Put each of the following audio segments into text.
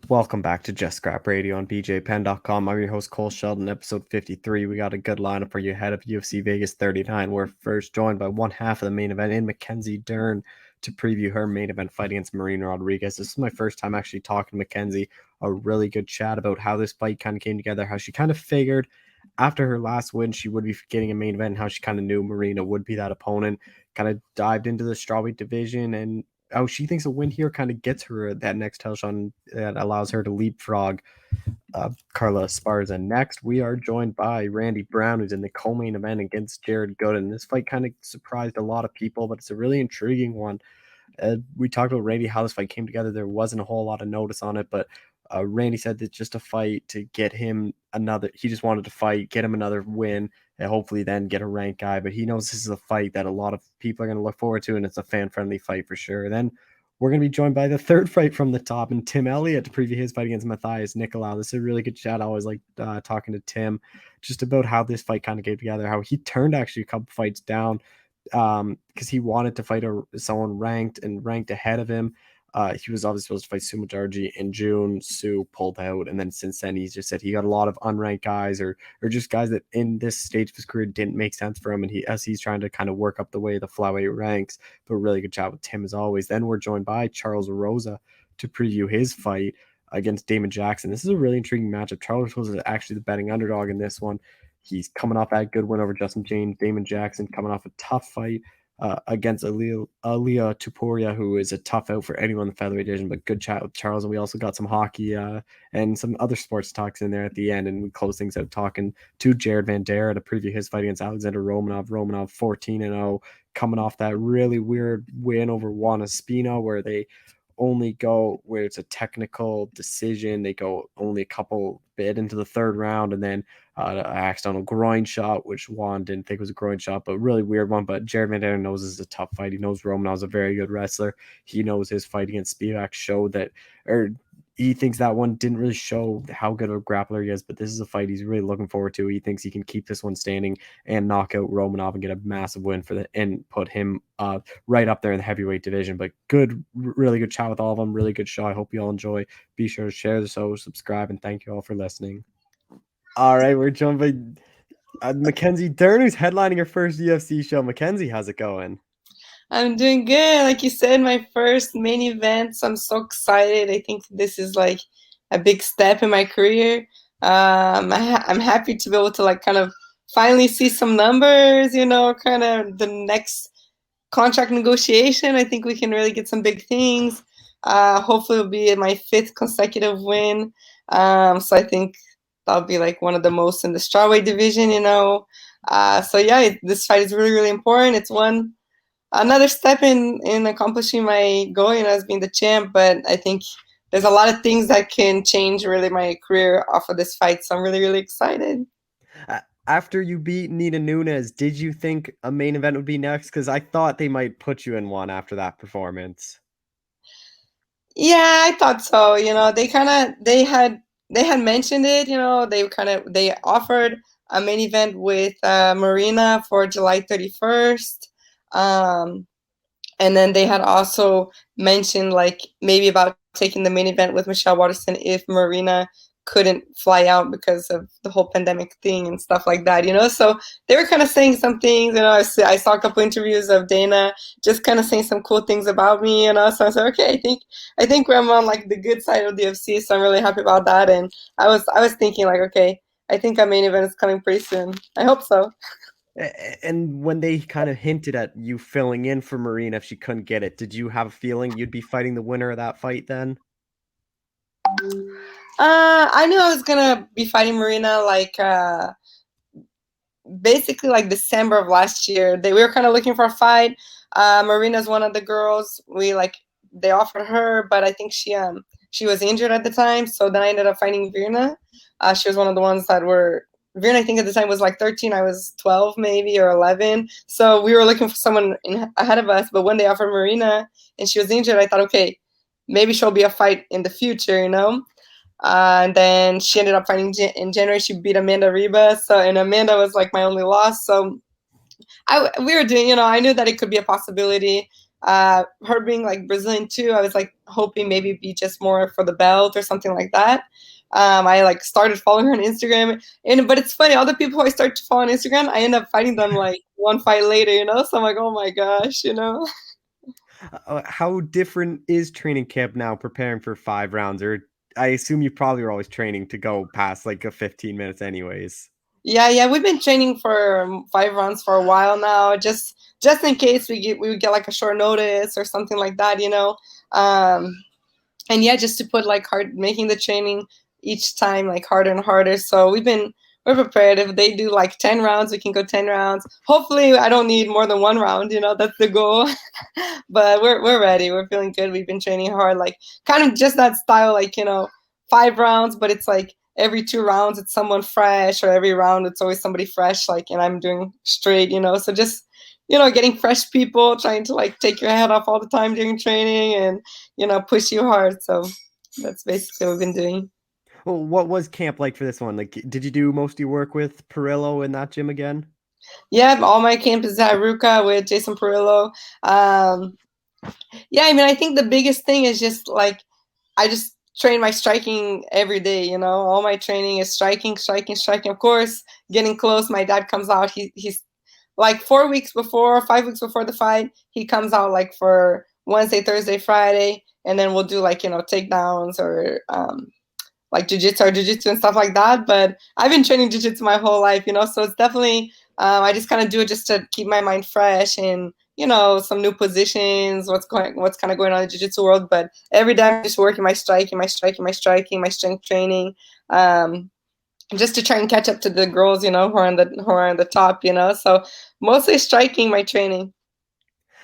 Welcome back to Just Scrap Radio on BJPen.com. I'm your host, Cole Shelton, episode 53. We got a good lineup for you ahead of UFC Vegas 39. We're first joined by one half of the main event in Mackenzie Dern to preview her main event fight against Marina Rodriguez. This is my first time actually talking to Mackenzie. A really good chat about how this fight kind of came together, how she kind of figured after her last win she would be getting a main event, and how she kind of knew Marina would be that opponent. Kind of dived into the strawweight division and she thinks a win here kind of gets her that next title shot that allows her to leapfrog Carla Esparza. Next, we are joined by Randy Brown, who's in the co-main event against Jared Gooden. This fight kind of surprised a lot of people, but it's a really intriguing one. We talked about Randy, how this fight came together. There wasn't a whole lot of notice on it, but Randy said that just a fight to get him another. He just wanted to fight, get him another win, and hopefully then get a ranked guy. But he knows this is a fight that a lot of people are going to look forward to, and it's a fan-friendly fight for sure. Then we're going to be joined by the third fight from the top, and Tim Elliott to preview his fight against Matthias Nicolau. This is a really good chat. I always like talking to Tim just about how this fight kind of came together, how he turned actually a couple fights down because he wanted to fight someone ranked ahead of him. He was obviously supposed to fight Sue Mudaerji in June. Sue pulled out, and then since then he's just said he got a lot of unranked guys or just guys that in this stage of his career didn't make sense for him, and he's trying to kind of work up the way the flyweight ranks. But really good job with Tim as always. Then we're joined by Charles Rosa to preview his fight against Damon Jackson. This is a really intriguing matchup. Charles Rosa is actually the betting underdog in this one. He's coming off that good win over Justin James. Damon Jackson coming off a tough fight against Alia Tuporia, who is a tough out for anyone in the featherweight division. But good chat with Charles, and we also got some hockey and some other sports talks in there at the end, and we close things out talking to Jared Vanderaa to preview his fight against Alexander Romanov. Romanov 14-0, coming off that really weird win over Juan Espino, where they only go where it's a technical decision. They go only a couple bit into the third round, and then an accidental groin shot, which Juan didn't think was a groin shot, but really weird one. But Jared Vanderaa knows this is a tough fight. He knows Romanov's a very good wrestler. He knows his fight against Spivak showed that, or he thinks that one didn't really show how good of a grappler he is, but this is a fight he's really looking forward to. He thinks he can keep this one standing and knock out Romanov and get a massive win and put him right up there in the heavyweight division. But really good chat with all of them. Really good show. I hope you all enjoy. Be sure to share the show, subscribe, and thank you all for listening. All right, we're joined by Mackenzie Dern, who's headlining her first UFC show. Mackenzie, how's it going? I'm doing good. Like you said, my first main event. So I'm so excited. I think this is like a big step in my career. I'm happy to be able to like kind of finally see some numbers, kind of the next contract negotiation. I think we can really get some big things. Hopefully it'll be my fifth consecutive win. So I think that'll be like one of the most in the strawweight division. So yeah, this fight is really, really important. It's another step in accomplishing my goal, as being the champ. But I think there's a lot of things that can change really my career off of this fight. So I'm really, really excited. After you beat Nina Nunes, did you think a main event would be next? Because I thought they might put you in one after that performance. Yeah, I thought so. They had mentioned it. They offered a main event with Marina for July 31st. Um, And then they had also mentioned like maybe about taking the main event with Michelle Waterson if Marina couldn't fly out because of the whole pandemic thing and stuff like that. So they were kind of saying some things. I saw a couple interviews of Dana just kind of saying some cool things about me. So I said, okay, I think I'm on like the good side of the UFC, so I'm really happy about that. And I was thinking like, okay, I think our main event is coming pretty soon. I hope so. And when they kind of hinted at you filling in for Marina if she couldn't get it, did you have a feeling you'd be fighting the winner of that fight then? I knew I was gonna be fighting Marina like basically like December of last year. We were kind of looking for a fight. Marina's one of the girls. They offered her, but I think she was injured at the time. So then I ended up fighting Virna. She was one of the ones that were Virna. I think at the time was like 13. I was 12 maybe or 11. So we were looking for someone ahead of us. But when they offered Marina and she was injured, I thought, okay, maybe she'll be a fight in the future. And then she ended up fighting in January. She beat Amanda Ribas. And Amanda was like my only loss. So we were doing, I knew that it could be a possibility. Her being like Brazilian too, I was like hoping maybe it'd be just more for the belt or something like that. I like started following her on Instagram, but it's funny, all the people who I start to follow on Instagram, I end up fighting them like one fight later, you know. So I'm like, oh my gosh, you know. How different is training camp now preparing for 5 rounds? Or I assume you probably were always training to go past like a 15 minutes anyways. Yeah, we've been training for 5 rounds for a while now, just in case we would get like a short notice or something like that, you know. Um, and yeah, just to put like making the training each time like harder and harder. So we're prepared. If they do like 10 rounds, we can go 10 rounds. Hopefully, I don't need more than one round. You know, that's the goal. But we're ready. We're feeling good. We've been training hard, like kind of just that style, like 5 rounds, but it's like every 2 rounds it's someone fresh, or every round it's always somebody fresh. Like, and I'm doing straight. So just getting fresh people, trying to like take your head off all the time during training, and push you hard. So that's basically what we've been doing. Well, what was camp like for this one? Like, did you do most of your work with Perillo in that gym again? Yeah, all my camp is at Ruka with Jason Perillo. Um, yeah, I mean, I think the biggest thing is just like I just train my striking every day. All my training is striking, striking, striking. Of course, getting close. My dad comes out. He's like 4 weeks before, 5 weeks before the fight. He comes out like for Wednesday, Thursday, Friday, and then we'll do like takedowns or like jujitsu and stuff like that. But I've been training jujitsu my whole life, so it's definitely I just kind of do it just to keep my mind fresh and some new positions, what's kind of going on in the jiu-jitsu world. But every day I'm just working my striking, my striking, my striking, my strength training, just to try and catch up to the girls, who are on the top, So mostly striking my training.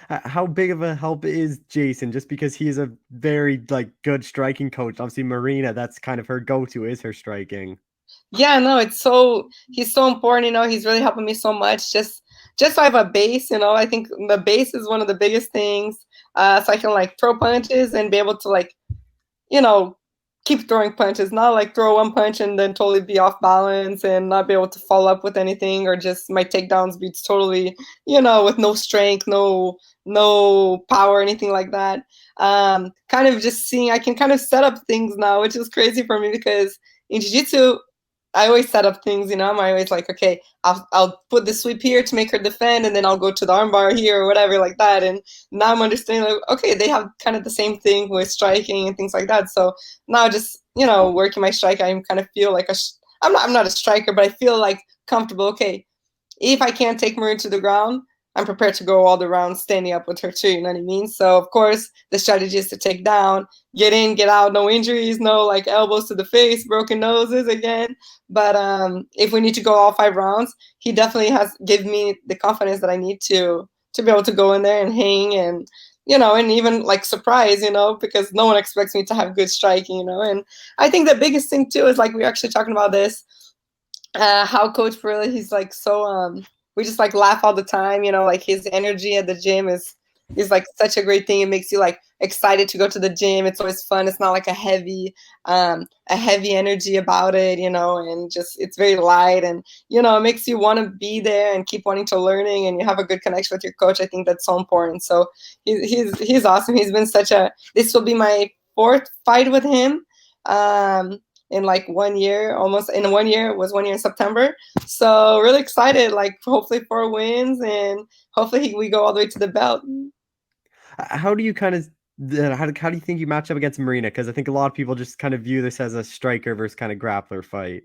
How big of a help is Jason? Just because he's a very like good striking coach. Obviously, Marina, that's kind of her go-to is her striking. Yeah, no, he's so important, he's really helping me so much. Just so I have a base, I think the base is one of the biggest things. So I can like throw punches and be able to like, you know, keep throwing punches, not like throw one punch and then totally be off balance and not be able to follow up with anything, or just my takedowns be totally, with no strength, no power, anything like that. Kind of just seeing I can kind of set up things now, which is crazy for me because in jiu-jitsu I always set up things, I'm always like, okay, I'll put the sweep here to make her defend, and then I'll go to the armbar here or whatever like that. And now I'm understanding, like, okay, they have kind of the same thing with striking and things like that. So now just, working my strike, I kind of feel like I'm not a striker, but I feel like comfortable. Okay, if I can't take Maroon to the ground, I'm prepared to go all the rounds standing up with her too, you know what I mean? So of course the strategy is to take down, get in, get out, no injuries, no like elbows to the face, broken noses again. But if we need to go all 5 rounds, he definitely has given me the confidence that I need to be able to go in there and hang and and even like surprise, because no one expects me to have good striking, And I think the biggest thing too is like we're actually talking about this, how Coach Perillo, he's like so we just like laugh all the time, like his energy at the gym is like such a great thing. It makes you like excited to go to the gym. It's always fun. It's not like a heavy energy about it, and just it's very light, and it makes you want to be there and keep wanting to learning, and you have a good connection with your coach. I think that's so important. So he's awesome. He's been this will be my 4th fight with him. In like 1 year, almost in 1 year. It was 1 year in September. So really excited, like hopefully 4 wins, and hopefully we go all the way to the belt. How do you kind of how do you think you match up against Marina? Because I think a lot of people just kind of view this as a striker versus kind of grappler fight.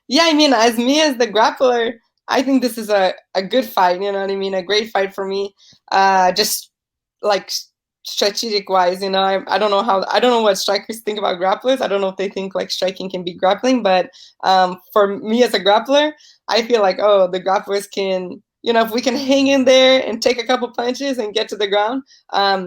Yeah, I mean, as the grappler, I think this is a good fight, you know what I mean? A great fight for me. Just like strategic wise, I don't know I don't know what strikers think about grapplers. I don't know if they think like striking can be grappling, but for me as a grappler, I feel like, oh, the grapplers can, if we can hang in there and take a couple punches and get to the ground,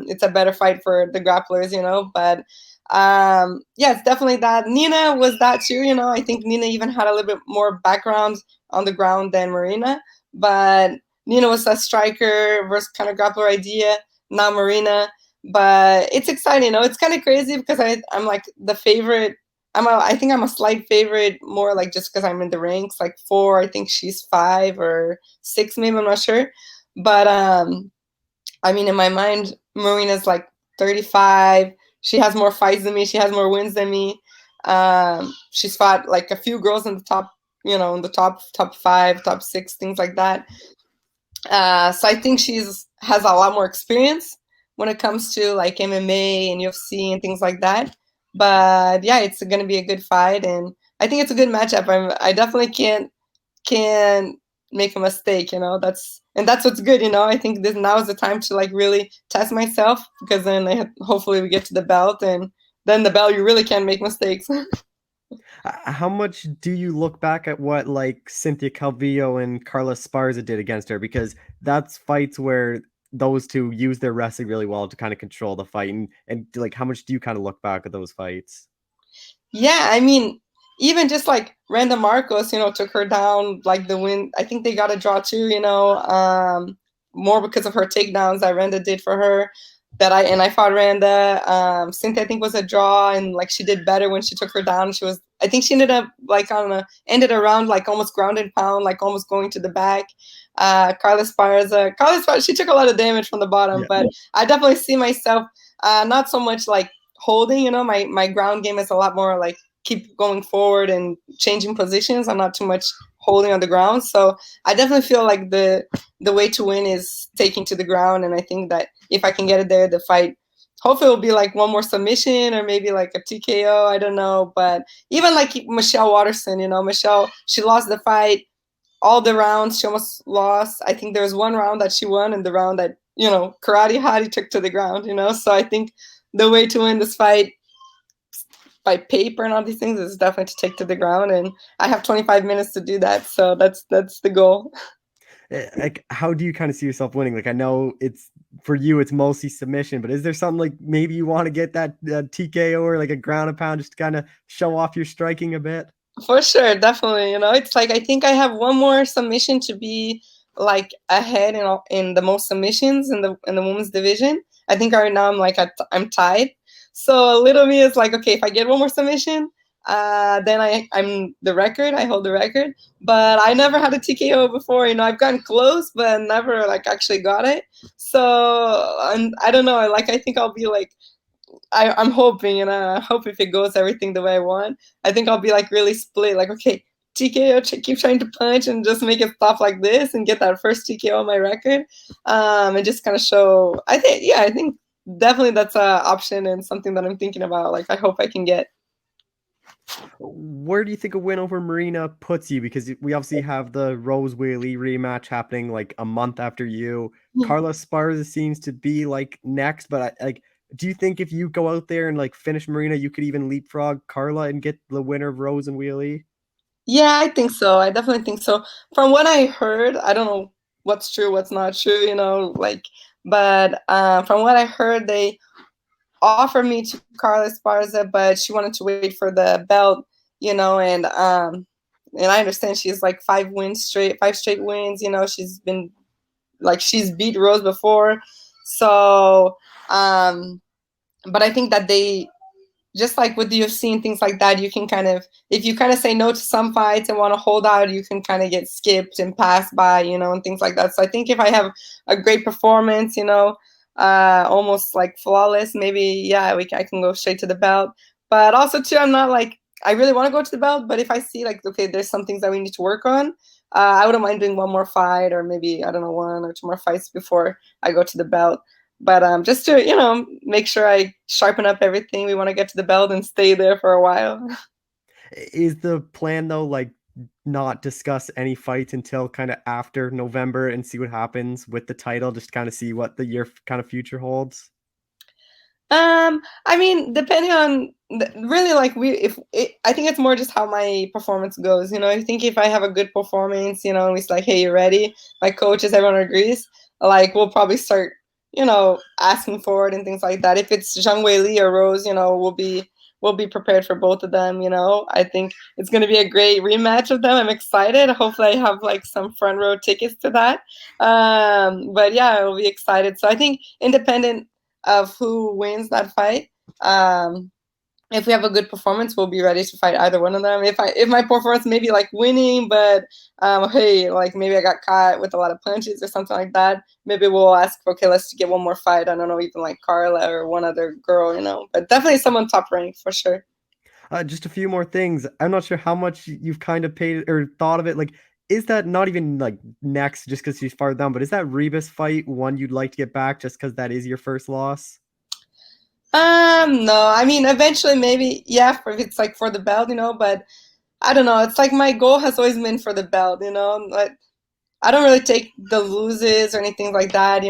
it's a better fight for the grapplers, But yeah, it's definitely that. Nina was that too, I think Nina even had a little bit more background on the ground than Marina, but Nina was a striker versus kind of grappler idea, not Marina. But it's exciting, it's kind of crazy because I'm like the favorite. I think I'm a slight favorite, more like just because I'm in the ranks, like 4. I think she's 5 or 6, maybe, I'm not sure. But I mean, in my mind, Marina's like 35. She has more fights than me. She has more wins than me. She's fought like a few girls in the top, in the top 5, top 6, things like that. So I think she's has a lot more experience when it comes to like MMA and UFC and things like that. But yeah, it's going to be a good fight, and I think it's a good matchup. I definitely can't make a mistake. That's what's good. I think this now is the time to like really test myself, because then hopefully we get to the belt, and then the belt you really can't make mistakes. How much do you look back at what like Cynthia Calvillo and Carla Esparza did against her? Because that's fights where those two use their wrestling really well to kind of control the fight. And like, how much do you kind of look back at those fights? Yeah, I mean, even just like Randa Marcos, took her down like the win. I think they got a draw too, more because of her takedowns that Randa did for her. I fought Randa. Cynthia, I think, was a draw, and like she did better when she took her down. I think she ended up like ended around like almost ground and pound, like almost going to the back. Carla Esparza, she took a lot of damage from the bottom, Yeah. but I definitely see myself not so much like holding. My ground game is a lot more like keep going forward and changing positions. I'm not too much holding on the ground. So I definitely feel like the way to win is taking to the ground, and I think that if I can get it there, the fight hopefully will be like one more submission or maybe like a TKO. I don't know, but even like Michelle Watterson, Michelle, she lost the fight all the rounds. She almost lost. I think there was one round that she won, and the round that Karate Hottie took to the ground. So I think the way to win this fight by paper and all these things is definitely to take to the ground, and I have 25 minutes to do that, so that's the goal. Like, how do you kind of see yourself winning? Like, I know it's for you, it's mostly submission, but is there something like maybe you want to get that TKO or like a ground and pound just to kind of show off your striking a bit? For sure, definitely. It's like I think I have one more submission to be like ahead in the most submissions in the women's division. I think right now I'm tied. So little me is like, okay, if I get one more submission, then I'm the record. I hold the record. But I never had a TKO before. I've gotten close, but never like actually got it. So and I don't know. Like I think I'll be like I'm hoping, and I hope if it goes everything the way I want, I think I'll be like really split. Like, okay, TKO, keep trying to punch and just make it stop like this and get that first TKO on my record, and just kind of show. I think definitely that's an option and something that I'm thinking about. Like, I hope I can get. Where do you think a win over Marina puts you? Because we obviously have the Rose Whaley rematch happening like a month after you. Carla Esparza seems to be like next, but like, do you think if you go out there and like finish Marina, you could even leapfrog Carla and get the winner of Rose and Whaley? Yeah, I think so. I definitely think so. From what I heard, I don't know what's true, what's not true. Like, but from what I heard, they offered me to Carla Esparza, but she wanted to wait for the belt, and I understand she's like 5 straight wins. She's beat Rose before, so but I think that they just like with the UFC and things like that, you can kind of, if you kind of say no to some fights and want to hold out, you can kind of get skipped and passed by, and things like that. So I think if I have a great performance, almost like flawless, maybe, yeah, I can go straight to the belt. But also too, I'm not like, I really want to go to the belt, but if I see like, okay, there's some things that we need to work on, I wouldn't mind doing one more fight, or maybe, I don't know, 1 or 2 more fights before I go to the belt. But just to make sure I sharpen up everything, we want to get to the belt and stay there for a while. Is the plan though like not discuss any fights until kind of after November and see what happens with the title, just kind of see what the year kind of future holds? I mean, depending on really like I think it's more just how my performance goes. I think if I have a good performance, and it's like, hey, you ready? My coaches, everyone agrees. Like we'll probably start, asking for it and things like that. If it's Zhang Weili or Rose, we'll be prepared for both of them. I think it's going to be a great rematch of them. I'm excited. Hopefully, I have like some front row tickets to that. But yeah, I'll be excited. So I think independent of who wins that fight, um, if we have a good performance, we'll be ready to fight either one of them. If my performance may be like winning, but hey, like maybe I got caught with a lot of punches or something like that, maybe we'll ask, okay, let's get one more fight. I don't know, even like Carla or one other girl, but definitely someone top ranked for sure. Just a few more things. I'm not sure how much you've kind of paid or thought of it. Like, is that not even like next just because she's far down, but is that Rebus fight one you'd like to get back just because that is your first loss? No, I mean, eventually maybe, yeah, if it's like for the belt, but I don't know. It's like my goal has always been for the belt, like I don't really take the loses or anything like that,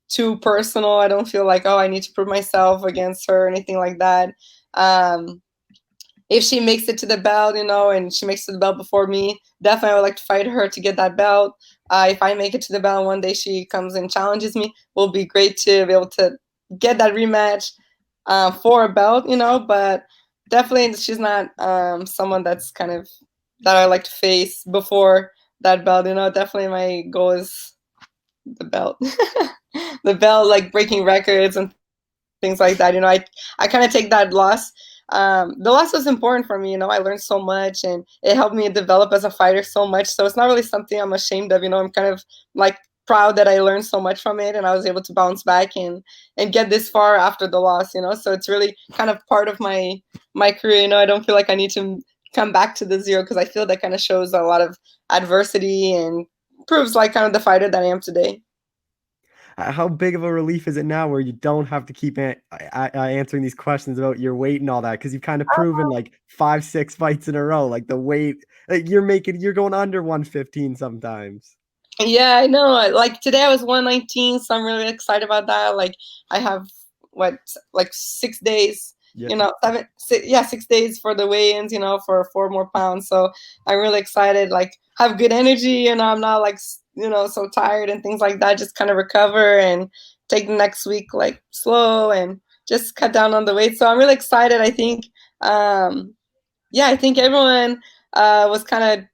too personal. I don't feel like, oh, I need to prove myself against her or anything like that. Um, if she makes it to the belt, and she makes it to the belt before me, definitely I would like to fight her to get that belt. If I make it to the belt one day, she comes and challenges me, will be great to be able to get that rematch for a belt, but definitely she's not someone that's kind of that I like to face before that belt, definitely my goal is the belt. The belt, like breaking records and things like that. I kind of take that loss. The loss was important for me. I learned so much and it helped me develop as a fighter so much. So it's not really something I'm ashamed of. I'm kind of like proud that I learned so much from it and I was able to bounce back and get this far after the loss. So it's really kind of part of my career. I don't feel like I need to come back to the zero because I feel that kind of shows a lot of adversity and proves like kind of the fighter that I am today. How big of a relief is it now where you don't have to keep answering these questions about your weight and all that? Because you've kind of proven like 5, 6 fights in a row, like the weight, like you're going under 115 sometimes. Yeah, I know. Like today I was 119, so I'm really excited about that. Like I have what like 6 days, Yeah. yeah, 6 days for the weigh-ins, for 4 more pounds. So I'm really excited. Like have good energy, and I'm not like so tired and things like that. Just kind of recover and take the next week like slow and just cut down on the weight. So I'm really excited. I think, yeah, I think everyone was kind of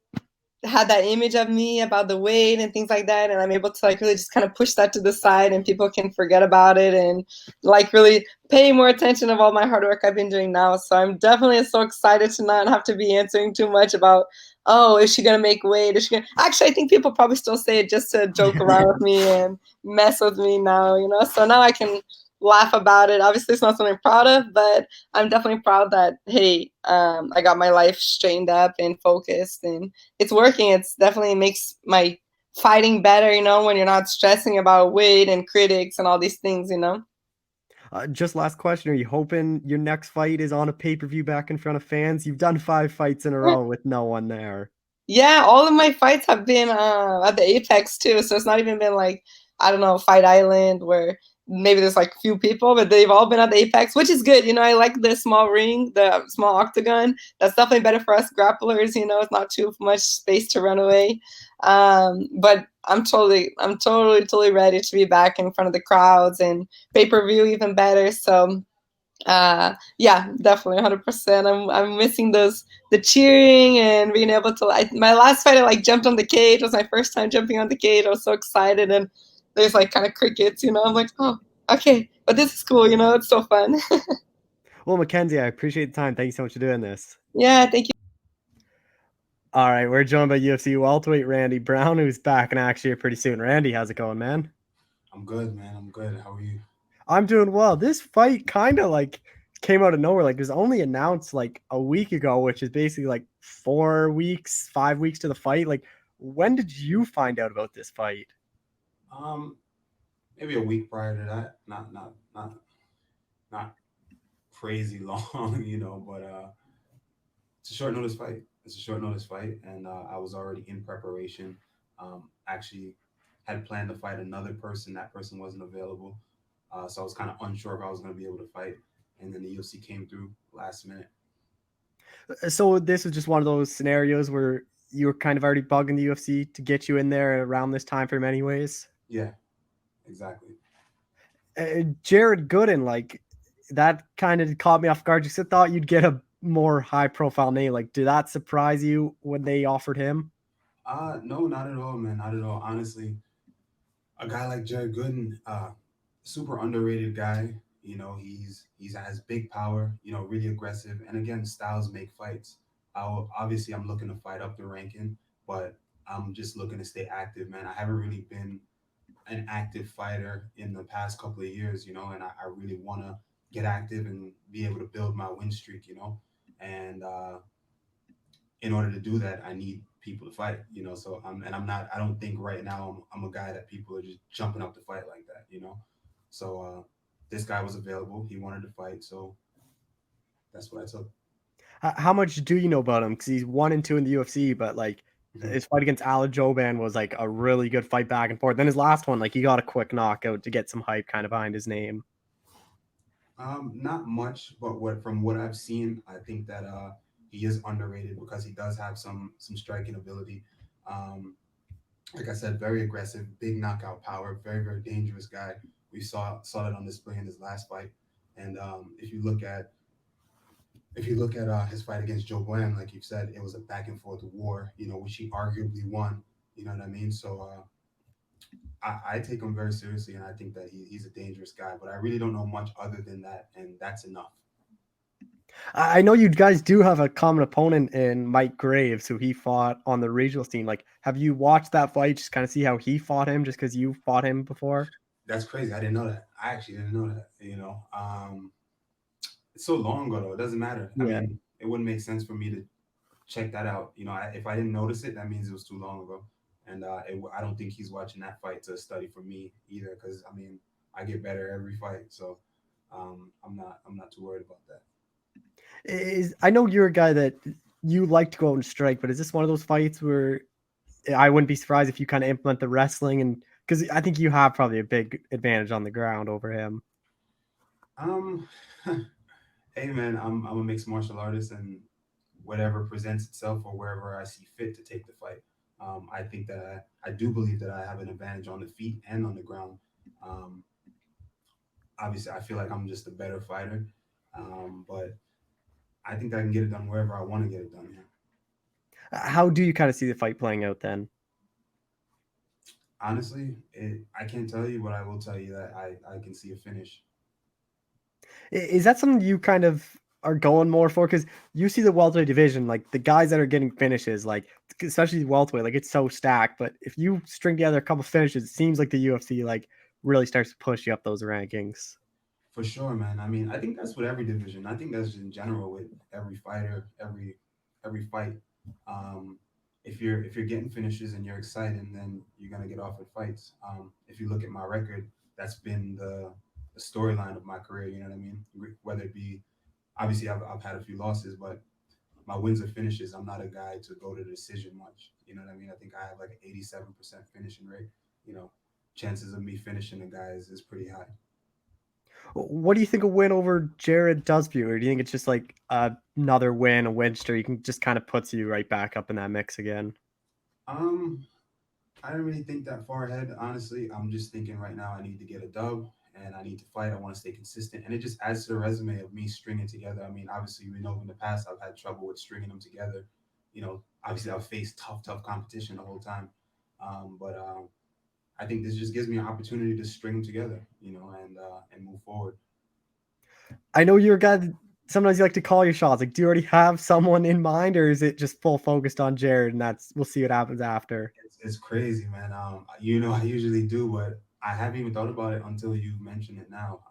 had that image of me about the weight and things like that, and I'm able to like really just kind of push that to the side and people can forget about it and like really pay more attention of all my hard work I've been doing now. So I'm definitely so excited to not have to be answering too much about, oh, is she gonna make weight, is she gonna actually, I think people probably still say it just to joke around with me and mess with me now, so now I can laugh about it. Obviously it's not something I'm proud of, but I'm definitely proud that, hey, I got my life straightened up and focused and it's working. It's definitely makes my fighting better, when you're not stressing about weight and critics and all these things. Just last question. Are you hoping your next fight is on a pay-per-view back in front of fans? You've done 5 fights in a row with no one there. Yeah, all of my fights have been at the Apex too. So it's not even been like, I don't know, Fight Island where maybe there's like few people, but they've all been at the Apex, which is good. I like the small ring, the small octagon. That's definitely better for us grapplers. It's not too much space to run away. But I'm totally ready to be back in front of the crowds and pay-per-view even better. So yeah, definitely 100%. I'm missing those the cheering and being able to my last fight I like jumped on the cage. It was my first time jumping on the cage. I was so excited and there's like kind of crickets, I'm like, oh, okay, but this is cool, it's so fun. Well, Mackenzie, I appreciate the time. Thank you so much for doing this. Yeah, thank you. All right, we're joined by UFC welterweight Randy Brown, who's back in action here pretty soon. Randy, how's it going, man? I'm good, man. I'm good. How are you? I'm doing well. This fight kind of like came out of nowhere. Like it was only announced like a week ago, which is basically like 4 weeks, 5 weeks to the fight. Like, when did you find out about this fight? Um, Maybe a week prior to that. Not crazy long, but it's a short notice fight. It's a short notice fight, and I was already in preparation. Actually, had planned to fight another person. That person wasn't available, so I was kind of unsure if I was going to be able to fight. And then the UFC came through last minute. So this was just one of those scenarios where you were kind of already bugging the UFC to get you in there around this time frame, anyways. Yeah, exactly. Jared Gooden, like that kind of caught me off guard. Just I thought you'd get a more high profile name. Like, did that surprise you when they offered him? No, not at all, man. Not at all. Honestly, a guy like Jared Gooden, super underrated guy. He's has big power. Really aggressive. And again, styles make fights. Obviously, I'm looking to fight up the ranking, but I'm just looking to stay active, man. I haven't really been an active fighter in the past couple of years, and I really want to get active and be able to build my win streak. And in order to do that, I need people to fight. So I don't think right now I'm a guy that people are just jumping up to fight like that. So this guy was available. He wanted to fight. So that's what I took. How much do you know about him? Because he's 1-2 in the UFC, but like Mhm. his fight against Al Joban was like a really good fight back and forth. Then his last one, like he got a quick knockout to get some hype kind of behind his name. Not much, but what I've seen, I think that he is underrated because he does have some striking ability. Um, like I said, very aggressive, big knockout power, very very dangerous guy. We saw that on display in his last fight. And if you look at his fight against Joe Bland, like you've said, it was a back and forth war, which he arguably won. You know what I mean? So I take him very seriously, and I think that he's a dangerous guy. But I really don't know much other than that, and that's enough. I know you guys do have a common opponent in Mike Graves, who he fought on the regional scene. Like, have you watched that fight? Just kind of see how he fought him, just because you fought him before. That's crazy. I didn't know that. I actually didn't know that. It's so long ago though. It doesn't matter. I Yeah. mean, it wouldn't make sense for me to check that out. If I didn't notice it, that means it was too long ago. And I don't think he's watching that fight to study for me either, because I mean, I get better every fight, so I'm not too worried about that. I know you're a guy that you like to go out and strike, but is this one of those fights where I wouldn't be surprised if you kind of implement the wrestling, and because I think you have probably a big advantage on the ground over him. Um, hey man, I'm a mixed martial artist, and whatever presents itself or wherever I see fit to take the fight. I think that I do believe that I have an advantage on the feet and on the ground. Um, Obviously, I feel like I'm just a better fighter, but I think I can get it done wherever I want to get it done. Yeah. How do you kind of see the fight playing out then? Honestly, I can't tell you, but I will tell you that I can see a finish. Is that something you kind of are going more for? Because you see the welterweight division, like the guys that are getting finishes, like especially welterweight, like it's so stacked. But if you string together a couple finishes, it seems like the UFC like really starts to push you up those rankings. For sure, man. I mean, I think that's with every division. I think that's in general with every fighter, every fight. Um, if you're getting finishes and you're excited, then you're gonna get offered fights. If you look at my record, that's been the storyline of my career. You know what I mean? Whether it be obviously I've had a few losses, but my wins are finishes. I'm not a guy to go to the decision much. You know what I mean? I think I have like an 87% finishing rate. You know, chances of me finishing a guy is pretty high. What do you think a win over Jared does for you? Or do you think it's just like another win, a win streak, and just kind of puts you right back up in that mix again? Um, I don't really think that far ahead, honestly. I'm just thinking right now I need to get a dub and I need to fight. I want to stay consistent. And it just adds to the resume of me stringing together. I mean, obviously, we know in the past I've had trouble with stringing them together. Obviously, I've faced tough competition the whole time. But I think this just gives me an opportunity to string them together, and move forward. I know you're a guy that sometimes you like to call your shots. Like, do you already have someone in mind, or is it just full focused on Jared and that's we'll see what happens after? It's crazy, man. I usually do, but I haven't even thought about it until you mention it now.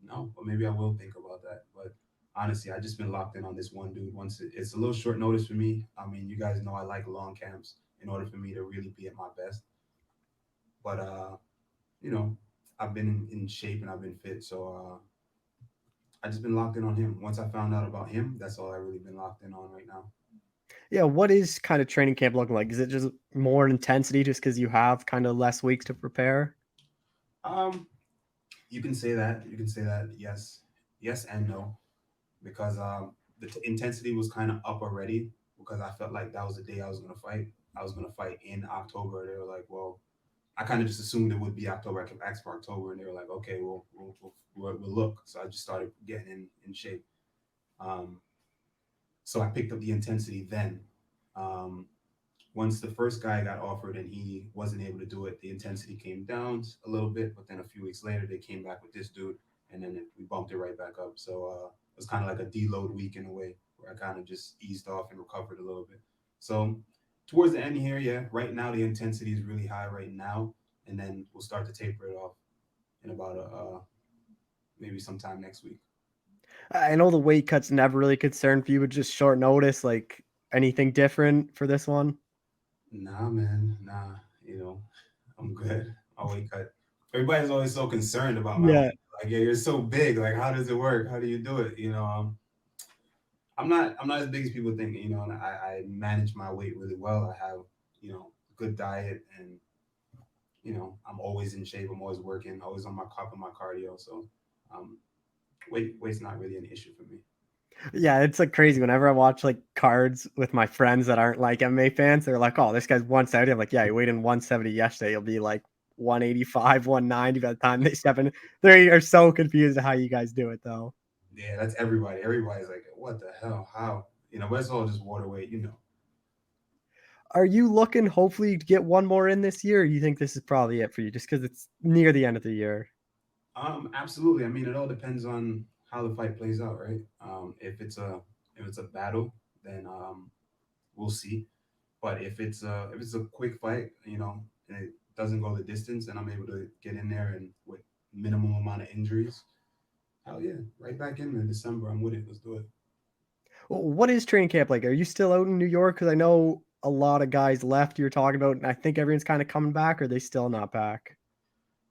No, but maybe I will think about that. But honestly, I just been locked in on this one dude. It's a little short notice for me. I mean, you guys know I like long camps in order for me to really be at my best. But you know, I've been in shape and I've been fit, so I just been locked in on him. Once I found out about him, that's all I really been locked in on right now. Yeah, what is kind of training camp looking like? Is it just more intensity just because you have kind of less weeks to prepare? Um, you can say that. You can say that. Yes, yes and no, because the intensity was kind of up already because I felt like that was the day I was gonna fight. I was gonna fight in October. They were like, well, I kind of just assumed it would be October. I kept asking for October, and they were like, okay, well, we'll look. So I just started getting in shape. Um, so I picked up the intensity then. Um, Once the first guy got offered and he wasn't able to do it, the intensity came down a little bit. But then a few weeks later, they came back with this dude, and then we bumped it right back up. So it was kind of like a deload week in a way, where I kind of just eased off and recovered a little bit. So towards the end here, yeah, right now the intensity is really high right now, and then we'll start to taper it off in about maybe sometime next week. I know the weight cut's never really concerned for you, but just short notice, like anything different for this one? Nah, man, nah. You know, I'm good. My weight cut. Everybody's always so concerned about my Yeah. weight. Like, yeah, you're so big. Like, how does it work? How do you do it? I'm not as big as people think. And I manage my weight really well. I have good diet, and I'm always in shape. I'm always working. Always on my top of my cardio. So, um, weight's not really an issue for me. Yeah, it's like crazy. Whenever I watch like cards with my friends that aren't like MMA fans, they're like, "Oh, this guy's 170." I'm like, "Yeah, he weighed in 170 yesterday. He'll be like 185, 190 by the time they step in." They are so confused at how you guys do it, though. Yeah, that's everybody. Everybody's like, what the hell? How? But it's all just water weight. Are you looking hopefully to get one more in this year, or you think this is probably it for you, just because it's near the end of the year? Absolutely. I mean, it all depends on how the fight plays out, right? If it's a battle, then we'll see. But if it's a quick fight, and it doesn't go the distance, and I'm able to get in there and with minimum amount of injuries, hell yeah, right back in December. I'm with it. Let's do it. What is training camp like? Are you still out in New York? Because I know a lot of guys left. You're talking about, and I think everyone's kind of coming back. Or are they still not back?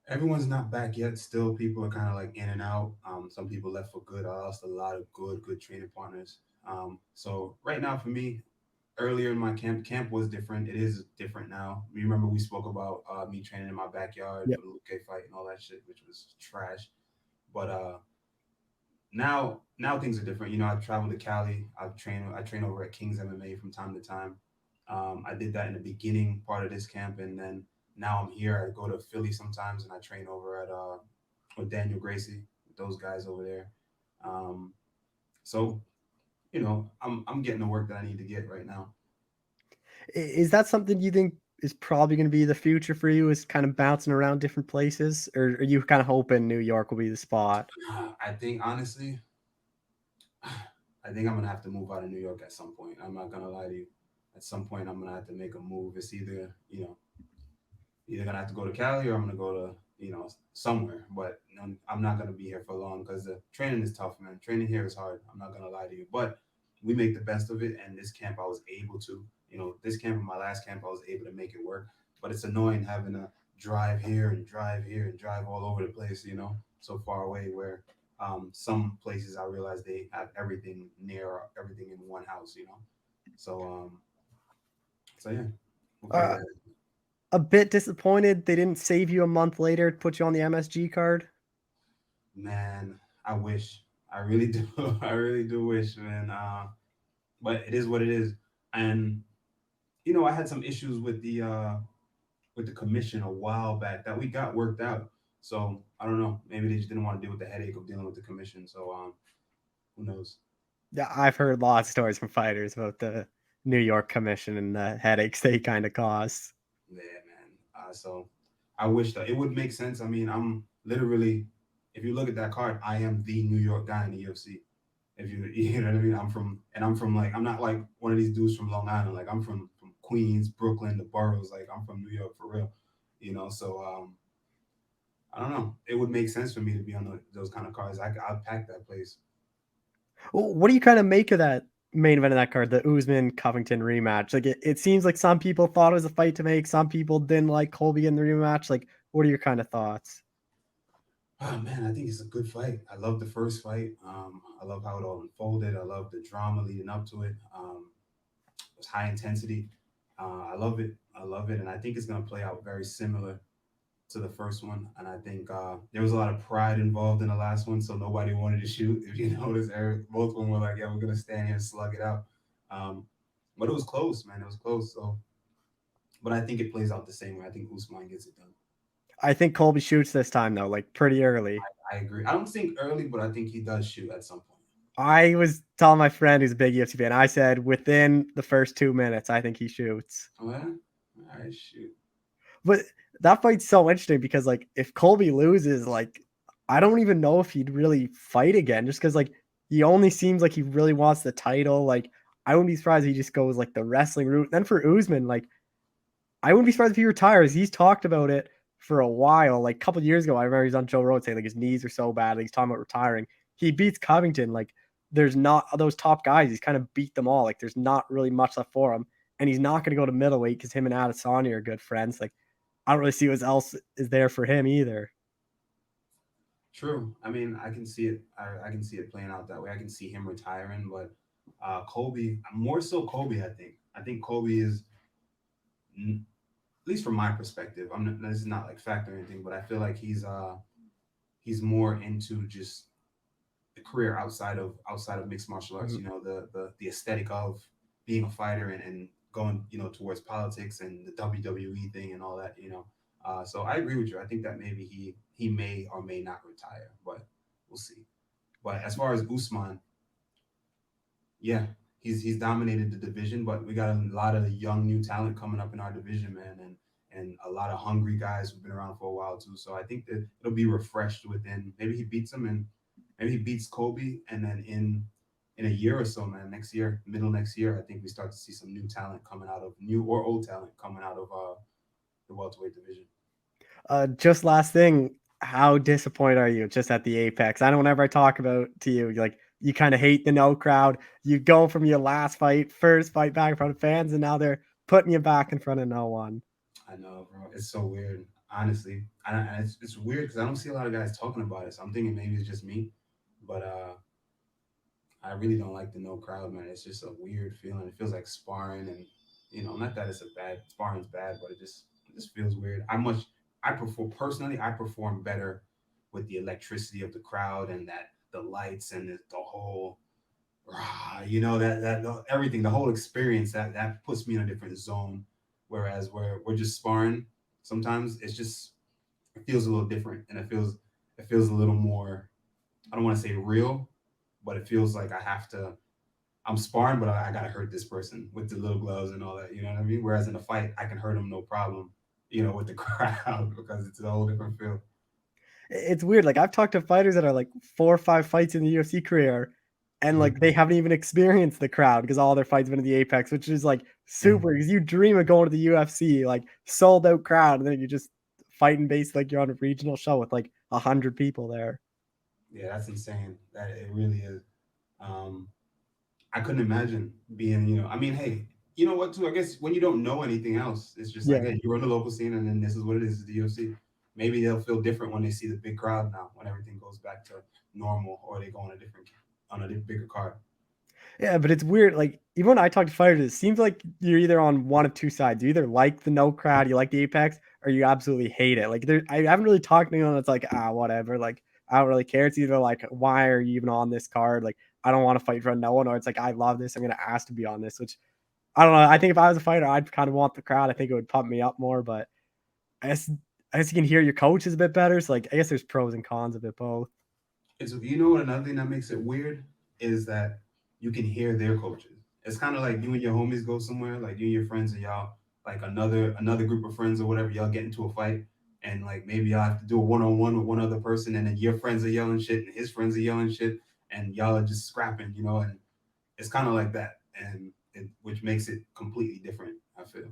Everyone's not back yet. Still, people are kind of like in and out. Some people left for good. I lost a lot of good training partners. So right now for me, earlier in my camp was different. It is different now. You remember we spoke about me training in my backyard Yeah. for the Luke fight and all that shit, which was trash. But now things are different. I've traveled to Cali. I train over at King's MMA from time to time. I did that in the beginning part of this camp, and then now I'm here. I go to Philly sometimes, and I train over at with Daniel Gracie, with those guys over there. Um, so I'm getting the work that I need to get right now. Is that something you think is probably going to be the future for you? Is kind of bouncing around different places, or are you kind of hoping New York will be the spot? I think honestly, I think I'm gonna have to move out of New York at some point. I'm not gonna lie to you. At some point, I'm gonna have to make a move. It's either gonna have to go to Cali, or I'm gonna go to somewhere. But I'm not gonna be here for long because the training is tough, man. Training here is hard. I'm not gonna lie to you. But we make the best of it. And this camp, I was able to. This camp and my last camp, I was able to make it work. But it's annoying having to drive here and drive here and drive all over the place. So far away where some places I realize they have everything near, everything in one house. So so yeah, we'll figure Uh, that out. a bit disappointed they didn't save you a month later to put you on the MSG card. Man, I wish. I really do. I really do wish, man. But it is what it is. And I had some issues with the commission a while back that we got worked out. So I don't know. Maybe they just didn't want to deal with the headache of dealing with the commission. So who knows? Yeah, I've heard lots of stories from fighters about the New York commission and the headaches they kind of cause. Yeah, man. So I wish that it would make sense. I mean, I'm literally, if you look at that card, I am the New York guy in the UFC. If you you know what I mean, I'm from like, I'm not like one of these dudes from Long Island. Like I'm from Queens, Brooklyn, the boroughs. Like I'm from New York for real. So I don't know. It would make sense for me to be on those kind of cards. I'd pack that place. What do you kind of make of that main event of that card, the Usman Covington rematch? Like it seems like some people thought it was a fight to make, some people didn't like Colby in the rematch. Like, what are your kind of thoughts? Oh man, I think it's a good fight. I love the first fight. I love how it all unfolded. I love the drama leading up to it. It was high intensity. I love it. I love it, and I think it's gonna play out very similar to the first one. And I think there was a lot of pride involved in the last one, so nobody wanted to shoot. If you notice, both of them were like, "Yeah, we're gonna stand here and slug it out." Um, but it was close, man. It was close. So, but I think it plays out the same way. I think Usman gets it done. I think Colby shoots this time though, like pretty early. I agree. I don't think early, but I think he does shoot at some point. I was telling my friend who's a big UFC fan, I said within the first 2 minutes, I think he shoots. Oh yeah. All right, shoot. But that fight's so interesting because like if Colby loses, like I don't even know if he'd really fight again, just because like he only seems like he really wants the title. Like I wouldn't be surprised if he just goes like the wrestling route. Then for Usman, like I wouldn't be surprised if he retires. He's talked about it for a while. Like a couple years ago, I remember he's on Joe Rogan saying like his knees are so bad, like, he's talking about retiring. He beats Covington. Like there's not those top guys. He's kind of beat them all. Like there's not really much left for him, and he's not going to go to middleweight because him and Adesanya are good friends. Like I don't really see what else is there for him either. True. I mean, I can see it. I can see it playing out that way. I can see him retiring, but Kobe, more so Kobe. I think Kobe is, at least from my perspective. This is not like fact or anything, but I feel like he's more into just the career outside of mixed martial arts. Mm-hmm. You know, the aesthetic of being a fighter and going, you know, towards politics and the WWE thing and all that. You know, so I agree with you. I think that maybe he may or may not retire, but we'll see. But as far as Usman, yeah, he's dominated the division, but we got a lot of young new talent coming up in our division, man, and a lot of hungry guys who've been around for a while too. So I think that it'll be refreshed within. Maybe he beats him, and maybe he beats Kobe, and then in a year or so, man, next year, middle next year, I think we start to see some new talent coming out of new or old talent coming out of the welterweight division. Just last thing, how disappointed are you just at the Apex? I know whenever I talk about to you, like you kind of hate the no crowd. You go from your first fight back in front of fans, and now they're putting you back in front of no one. I know, bro. It's so weird, honestly. It's weird because I don't see a lot of guys talking about it. So I'm thinking maybe it's just me, but I really don't like the no crowd, man. It's just a weird feeling. It feels like sparring, and you know, not that it's a bad sparring's bad, but it just feels weird. I perform better with the electricity of the crowd and that the lights and the whole, you know, everything, the whole experience that puts me in a different zone. Whereas where we're just sparring, sometimes it feels a little different, and it feels a little more. I don't want to say real, but it feels like I'm sparring, but I gotta hurt this person with the little gloves and all that. You know what I mean? Whereas in a fight, I can hurt them no problem. You know, with the crowd because it's a whole different feel. It's weird. Like I've talked to fighters that are like 4 or 5 fights in the UFC career, and like they haven't even experienced the crowd because all their fights have been in the Apex, which is like super. Because you dream of going to the UFC, like sold out crowd, and then you just fighting based like you're on a regional show with like 100 people there. Yeah, that's insane. That it really is. I couldn't imagine being, you know, I mean, hey, you know what, too? I guess when you don't know anything else, it's just like, hey, you're in the local scene, and then this is what it is, the UFC. Maybe they'll feel different when they see the big crowd now, when everything goes back to normal, or they go on a bigger card. Yeah, but it's weird. Like even when I talk to fighters, it seems like you're either on one of two sides. You either like the no crowd, you like the Apex, or you absolutely hate it. Like I haven't really talked to anyone that's like, whatever. Like I don't really care. It's either like, why are you even on this card? Like I don't want to fight for no one, or it's like, I love this, I'm gonna ask to be on this. Which I don't know. I think if I was a fighter, I'd kind of want the crowd. I think it would pump me up more. But I guess you can hear your coaches a bit better. So like I guess there's pros and cons of it both. It's, you know what, another thing that makes it weird is that you can hear their coaches. It's kind of like you and your homies go somewhere, like you and your friends, and y'all like another group of friends or whatever, y'all get into a fight, and like maybe y'all have to do a one-on-one with one other person, and then your friends are yelling shit and his friends are yelling shit, and y'all are just scrapping, you know, and it's kind of like that, and which makes it completely different, I feel.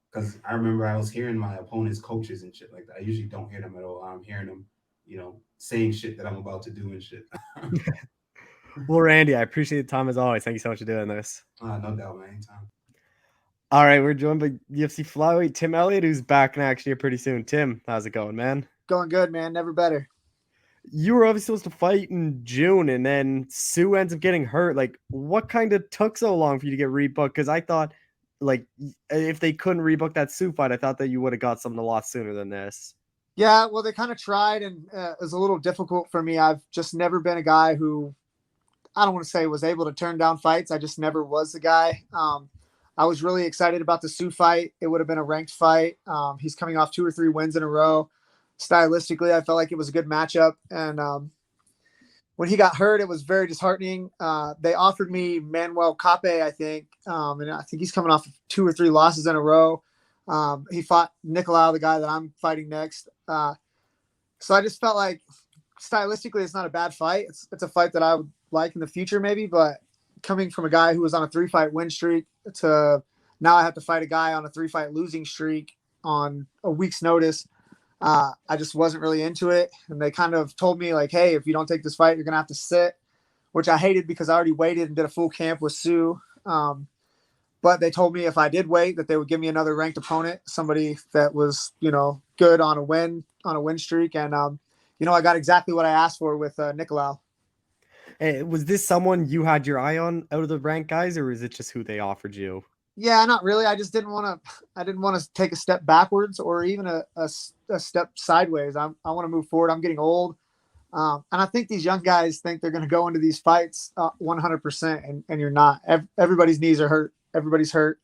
Because I remember I was hearing my opponent's coaches and shit like that. I usually don't hear them at all. I'm hearing them, you know, saying shit that I'm about to do and shit. Well, Randy, I appreciate the time as always. Thank you so much for doing this. No doubt, man. Anytime. All right, we're joined by UFC flyweight Tim Elliott, who's back in action here pretty soon. Tim, how's it going, man? Going good, man. Never better. You were obviously supposed to fight in June, and then Sue ends up getting hurt. Like, what kind of took so long for you to get rebooked? Because I thought, like, if they couldn't rebook that Sue fight, I thought that you would have got something a lot sooner than this. Yeah, well, they kind of tried, and it was a little difficult for me. I've just never been a guy who, I don't want to say was able to turn down fights. I just never was the guy. I was really excited about the Sue fight. It would have been a ranked fight. He's coming off 2 or 3 wins in a row. Stylistically, I felt like it was a good matchup. And when he got hurt, it was very disheartening. They offered me Manuel Cape, I think. And I think he's coming off 2 or 3 losses in a row. He fought Nicolau, the guy that I'm fighting next. So I just felt like stylistically, it's not a bad fight. It's a fight that I would like in the future, maybe. But coming from a guy who was on a 3-fight win streak to now I have to fight a guy on a 3-fight losing streak on a week's notice, I just wasn't really into it. And they kind of told me like, hey, if you don't take this fight, you're gonna have to sit, which I hated because I already waited and did a full camp with Sue. But they told me if I did wait, that they would give me another ranked opponent, somebody that was, good on a win streak. And, I got exactly what I asked for with Nicolau. Hey, was this someone you had your eye on out of the ranked guys, or is it just who they offered you? Yeah, not really. I just didn't want to take a step backwards or even a step sideways. I want to move forward. I'm getting old. And I think these young guys think they're going to go into these fights 100%, and you're not. Everybody's knees are hurt. Everybody's hurt.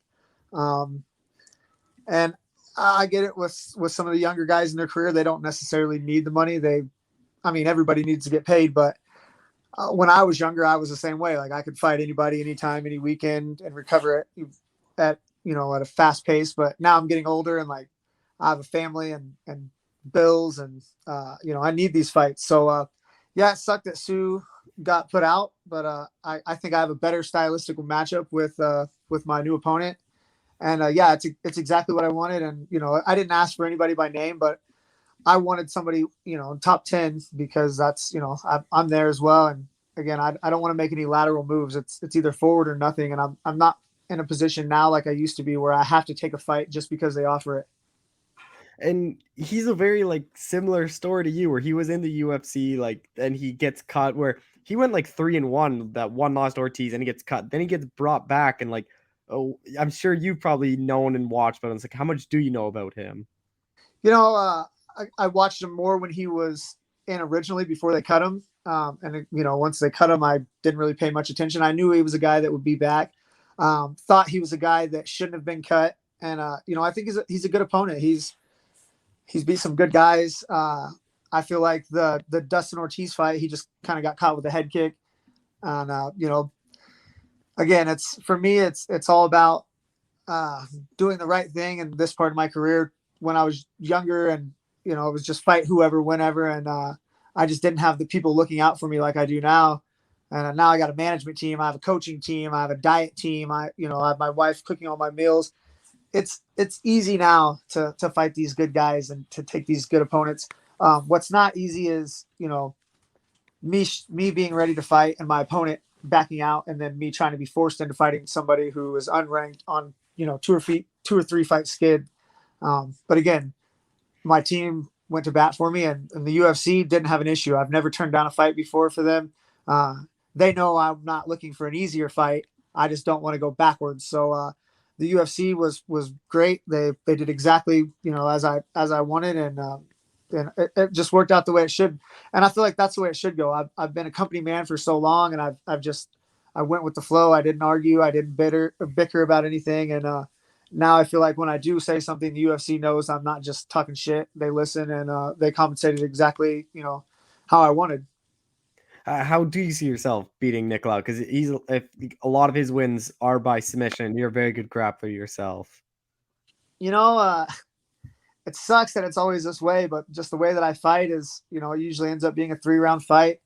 And I get it with some of the younger guys in their career. They don't necessarily need the money. Everybody needs to get paid. But when I was younger, I was the same way. Like I could fight anybody, anytime, any weekend, and recover at a fast pace. But now I'm getting older, and like I have a family and bills, and I need these fights. So it sucked that Sue got put out, but I think I have a better stylistical matchup with my new opponent. And it's exactly what I wanted. And I didn't ask for anybody by name, but I wanted somebody top 10 because that's I'm there as well. And again, I don't want to make any lateral moves. It's either forward or nothing. And I'm not in a position now like I used to be where I have to take a fight just because they offer it. And he's a very like similar story to you, where he was in the UFC, and he gets cut, where he went 3-1, that one lost Ortiz, and he gets cut. Then he gets brought back, and I'm sure you've probably known and watched, but it's how much do you know about him? I watched him more when he was in originally before they cut him. And once they cut him, I didn't really pay much attention. I knew he was a guy that would be back. Thought he was a guy that shouldn't have been cut. And, I think he's a good opponent. He's beat some good guys. I feel like the Dustin Ortiz fight, he just kind of got caught with a head kick. And, again, it's all about doing the right thing in this part of my career. When I was younger and, it was just fight whoever, whenever. And I just didn't have the people looking out for me like I do now. And now I got a management team. I have a coaching team. I have a diet team. I have my wife cooking all my meals. It's easy now to fight these good guys and to take these good opponents. What's not easy is, me being ready to fight and my opponent backing out, and then me trying to be forced into fighting somebody who is unranked on, 2 or 3 fight skid. But again, my team went to bat for me, and the UFC didn't have an issue. I've never turned down a fight before for them. They know I'm not looking for an easier fight. I just don't want to go backwards. So the UFC was great. They did exactly as I wanted, and it just worked out the way it should. And I feel like that's the way it should go. I've been a company man for so long, and I went with the flow. I didn't argue. I didn't bicker about anything. And now I feel like when I do say something, the UFC knows I'm not just talking shit. They listen, and they compensated exactly how I wanted. How do you see yourself beating Nicolau? Because if a lot of his wins are by submission. You're a very good grappler yourself. It sucks that it's always this way, but just the way that I fight is, it usually ends up being a 3-round fight.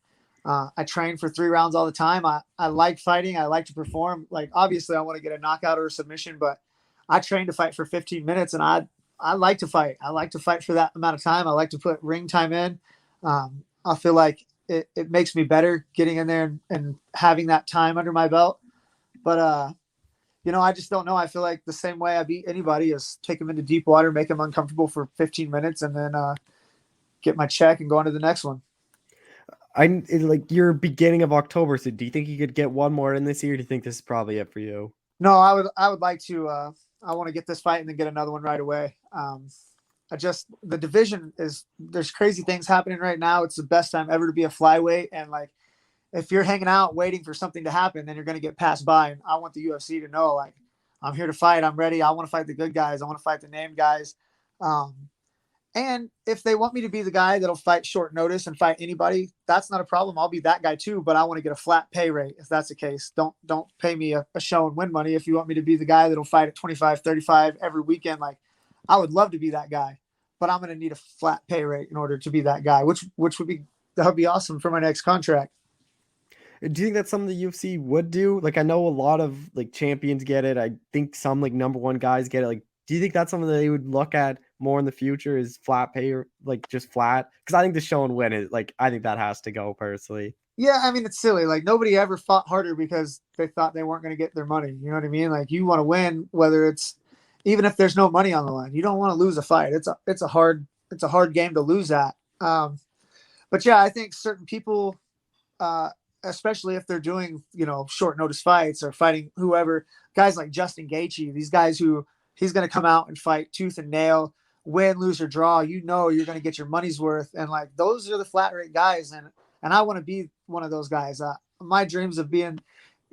I train for 3 rounds all the time. I like fighting. I like to perform. Like, obviously I want to get a knockout or a submission, but I train to fight for 15 minutes, and I like to fight. I like to fight for that amount of time. I like to put ring time in. I feel like it makes me better getting in there and having that time under my belt. But, I just don't know. I feel like the same way I beat anybody is take them into deep water, make them uncomfortable for 15 minutes, and then get my check and go on to the next one. Your beginning of October. So do you think you could get one more in this year? Or do you think this is probably it for you? No, I would like to, I want to get this fight and then get another one right away. The division there's crazy things happening right now. It's the best time ever to be a flyweight. And if you're hanging out waiting for something to happen, then you're going to get passed by. And I want the UFC to know, I'm here to fight. I'm ready. I want to fight the good guys. I want to fight the named guys. And if they want me to be the guy that'll fight short notice and fight anybody, that's not a problem. I'll be that guy too, but I want to get a flat pay rate. If that's the case, don't pay me a show and win money. If you want me to be the guy that'll fight at 25, 35 every weekend, I would love to be that guy, but I'm going to need a flat pay rate in order to be that guy, which would be would be awesome for my next contract. Do you think that's something the UFC would do? Like, I know a lot of like champions get it. I think some like number one guys get it. Like, do you think that's something that they would look at more in the future? Is flat pay or like just flat? Because I think the show and win is like I think that has to go personally. Yeah, I mean, it's silly. Like, nobody ever fought harder because they thought they weren't going to get their money. You know what I mean? Like, you want to win, whether it's even if there's no money on the line. You don't want to lose a fight. It's a hard game to lose at. But yeah, I think certain people, especially if they're doing, short notice fights or fighting whoever, guys like Justin Gaethje, these guys who he's going to come out and fight tooth and nail, win, lose or draw. You're going to get your money's worth, and like those are the flat rate guys, and I want to be one of those guys. My dreams of being,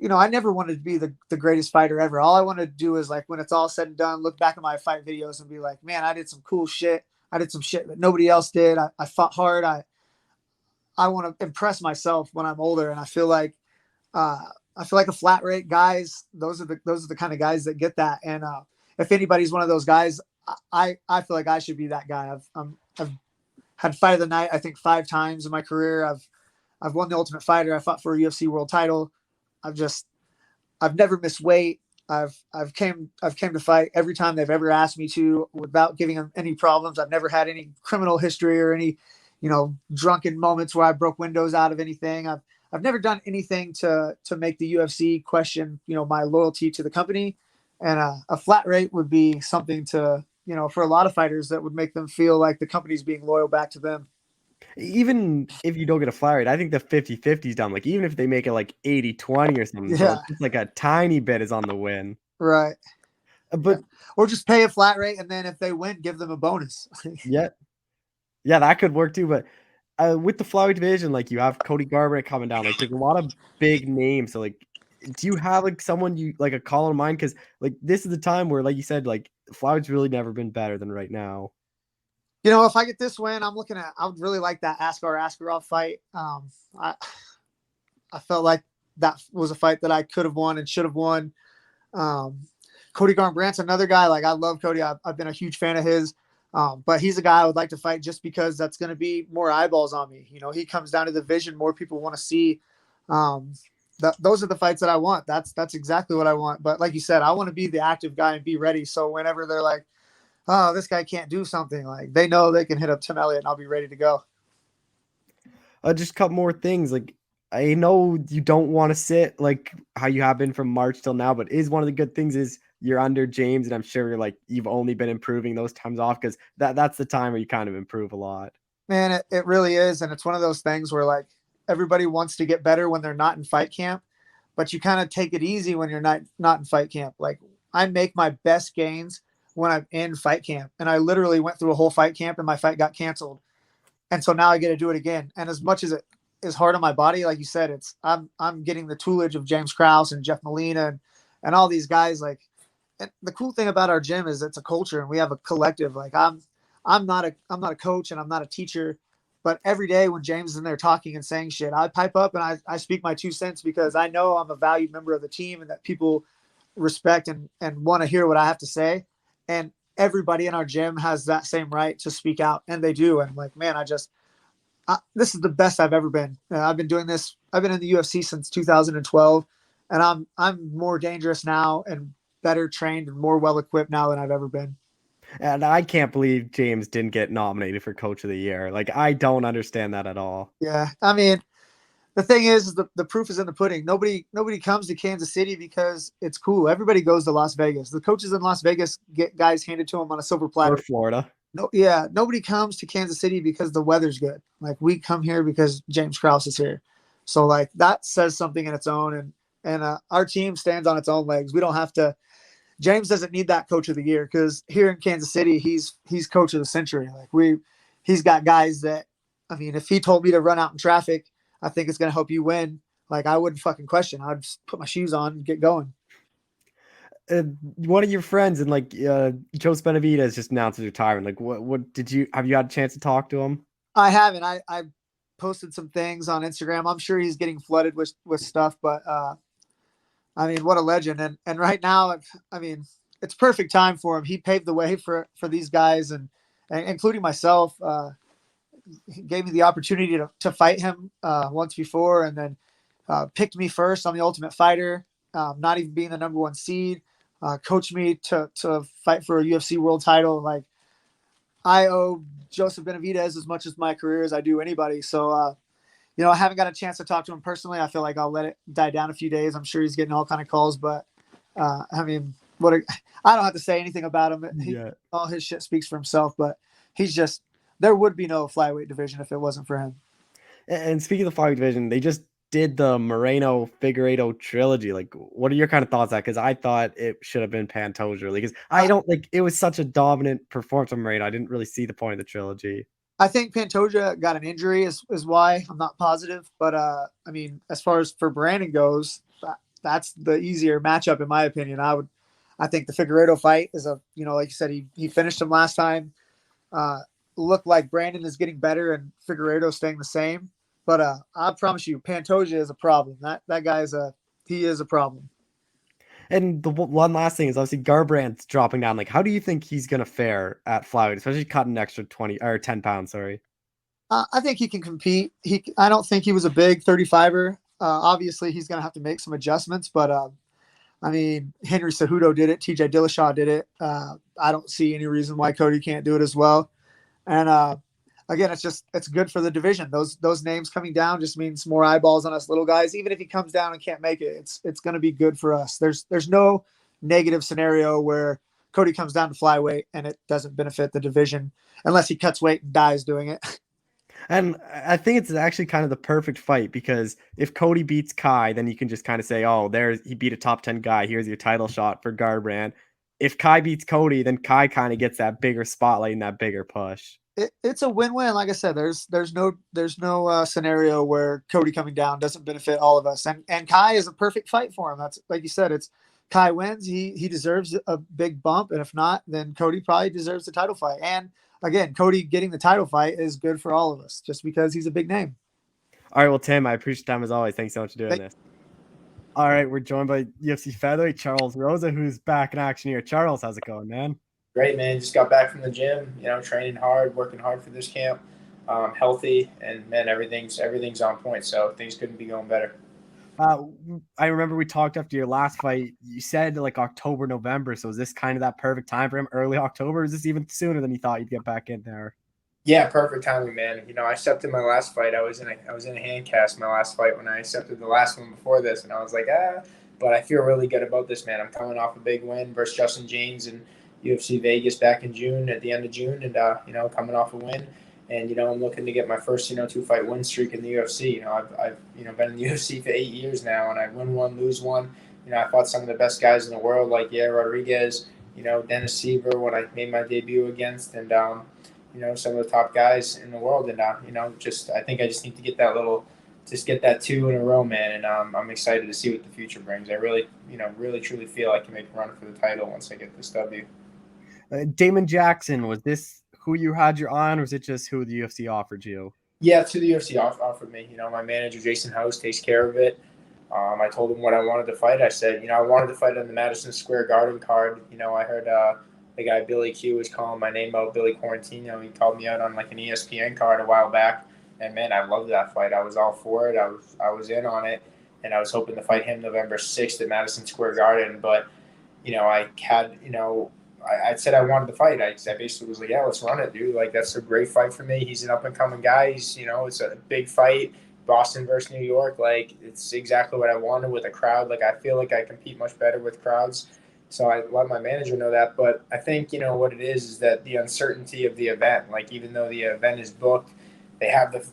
I never wanted to be the greatest fighter ever. All I want to do is, like, when it's all said and done, look back at my fight videos and be like, man, I did some cool shit. I did some shit that nobody else did. I fought hard. I want to impress myself when I'm older. And I feel like a flat rate guys, those are the kind of guys that get that. And if anybody's one of those guys, I feel like I should be that guy. I've had fight of the night, I think 5 times in my career. I've won the Ultimate Fighter. I fought for a UFC world title. I've never missed weight. I've came to fight every time they've ever asked me to without giving them any problems. I've never had any criminal history or any, drunken moments where I broke windows out of anything. I've never done anything to make the UFC question, my loyalty to the company. And a flat rate would be something to, for a lot of fighters that would make them feel like the company's being loyal back to them. Even if you don't get a flat rate, I think the 50-50 is done. Like, even if they make it like 80-20 or something, so it's like a tiny bit is on the win. Right. But or just pay a flat rate, and then if they win, give them a bonus. Yeah, that could work too. But with the flyweight division, like, you have Cody Garbrandt coming down. Like, there's a lot of big names. So, like, do you have like someone you like a call in mind? Because like this is the time where, like you said, like flyweight's really never been better than right now. If I get this win, I would really like that Askarov fight. I felt like that was a fight that I could have won and should have won. Cody Garbrandt's another guy. Like, I love Cody. I've been a huge fan of his. But he's a guy I would like to fight just because that's going to be more eyeballs on me. He comes down to the vision. More people want to see. Those are the fights that I want. That's exactly what I want. But like you said, I want to be the active guy and be ready. So whenever they're like, oh, this guy can't do something, like, they know they can hit up Tim Elliott and I'll be ready to go. Just a couple more things. Like, I know you don't want to sit like how you have been from March till now, but one of the good things is you're under James, and I'm sure you've only been improving those times off, because that's the time where you kind of improve a lot. Man, it really is. And it's one of those things where, like, everybody wants to get better when they're not in fight camp, but you kind of take it easy when you're not in fight camp. Like, I make my best gains when I'm in fight camp. And I literally went through a whole fight camp and my fight got canceled. And so now I get to do it again. And as much as it is hard on my body, like you said, I'm getting the toolage of James Krause and Jeff Molina and all these guys. Like, and the cool thing about our gym is it's a culture and we have a collective. Like, I'm not a coach and I'm not a teacher, but every day when James is in there talking and saying shit, I pipe up and I speak my 2 cents, because I know I'm a valued member of the team and that people respect and want to hear what I have to say. And everybody in our gym has that same right to speak out, and they do. And like, man, this is the best I've ever been. I've been doing this. I've been in the UFC since 2012, and I'm more dangerous now and better trained and more well-equipped now than I've ever been. And I can't believe James didn't get nominated for Coach of the Year. Like, I don't understand that at all. Yeah. I mean, the thing is the proof is in the pudding. Nobody comes to Kansas City because it's cool. Everybody goes to Las Vegas. The coaches in Las Vegas get guys handed to them on a silver platter. Or Florida. No, yeah. Nobody comes to Kansas City because the weather's good. Like, we come here because James Krause is here. So, like, that says something in its own. And our team stands on its own legs. We don't have to. James doesn't need that Coach of the Year, because here in Kansas City, he's Coach of the Century. Like, he's got guys that, I mean, if he told me to run out in traffic, I think it's going to help you win, like, I wouldn't fucking question. I'd just put my shoes on and get going. One of your friends and Joe Benavidez just announced his retirement. Like, what have you had a chance to talk to him? I haven't. I posted some things on Instagram. I'm sure he's getting flooded with stuff, but I mean, what a legend. And right now, I mean, it's perfect time for him. He paved the way for these guys and including myself. he gave me the opportunity to fight him once before, and then picked me first on the Ultimate Fighter, not even being the number 1 seed, coached me to fight for a UFC world title. Like, I owe Joseph Benavidez as much as my career as I do anybody. So, I haven't got a chance to talk to him personally. I feel like I'll let it die down a few days. I'm sure he's getting all kind of calls, but I mean, I don't have to say anything about him. All his shit speaks for himself, but there would be no flyweight division if it wasn't for him. And speaking of the flyweight division, they just did the Moreno Figueiredo trilogy. Like, what are your kind of thoughts on that? Because I thought it should have been Pantoja, because I don't like, it was such a dominant performance from Moreno. I didn't really see the point of the trilogy. I think Pantoja got an injury is why. I'm not positive, but I mean, as far as for Brandon goes, that's the easier matchup in my opinion. I think the Figueiredo fight is like you said, he finished him last time. Looked like Brandon is getting better and Figueiredo staying the same. But I promise you, Pantoja is a problem. That guy is a problem. And the one last thing is obviously Garbrandt's dropping down. Like, how do you think he's gonna fare at flyweight, especially cutting an extra 20 or 10 pounds? Sorry. I think he can compete. I don't think he was a big 35er. Obviously, he's gonna have to make some adjustments. But I mean, Henry Cejudo did it. TJ Dillashaw did it. I don't see any reason why Cody can't do it as well. And again, it's good for the division. Those names coming down just means more eyeballs on us little guys. Even if he comes down and can't make it, it's going to be good for us. There's no negative scenario where Cody comes down to flyweight and it doesn't benefit the division unless he cuts weight and dies doing it. And I think it's actually kind of the perfect fight, because if Cody beats Kai, then you can just kind of say, oh, he beat a top 10 guy. Here's your title shot for Garbrandt. If Kai beats Cody, then Kai kind of gets that bigger spotlight and that bigger push. It's a win-win. Like I said, there's no scenario where Cody coming down doesn't benefit all of us. And Kai is a perfect fight for him. That's like you said, it's Kai wins. He deserves a big bump. And if not, then Cody probably deserves the title fight. And again, Cody getting the title fight is good for all of us just because he's a big name. All right. Well, Tim, I appreciate your time as always. Thanks so much for doing this. All right. We're joined by UFC featherweight Charles Rosa, who's back in action here. Charles, how's it going, man? Great, man. Just got back from the gym, training hard, working hard for this camp, healthy, and man, everything's on point. So things couldn't be going better. I remember we talked after your last fight. You said like October, November. So is this kind of that perfect time for him? Early October? Or is this even sooner than you thought you'd get back in there? Yeah, perfect timing, man. I accepted my last fight. I was in a hand cast my last fight when I accepted the last one before this, and I was like, but I feel really good about this, man. I'm coming off a big win versus Justin James and UFC Vegas back in June, at the end of June, and coming off a win, and I'm looking to get my first 2-fight win streak in the UFC. I've been in the UFC for 8 years now, and I win one, lose one. I fought some of the best guys in the world, like Rodriguez, Dennis Seaver when I made my debut against, and some of the top guys in the world, and I think I just need to get get that 2 in a row, man, and I'm excited to see what the future brings. I really truly feel I can make a run for the title once I get this W. Damon Jackson, was this who you had your eye on, or was it just who the UFC offered you? Yeah, it's who the UFC offered me. My manager, Jason House, takes care of it. I told him what I wanted to fight. I said, I wanted to fight on the Madison Square Garden card. I heard the guy Billy Q was calling my name out, Billy Quarantino. He called me out on like an ESPN card a while back. And, man, I loved that fight. I was all for it. I was in on it. And I was hoping to fight him November 6th at Madison Square Garden. But, I said I wanted to fight. I basically was like, yeah, let's run it, dude. Like, that's a great fight for me. He's an up-and-coming guy. He's, it's a big fight. Boston versus New York. Like, it's exactly what I wanted with a crowd. Like, I feel like I compete much better with crowds. So I let my manager know that. But I think, what it is that the uncertainty of the event. Like, even though the event is booked, they have the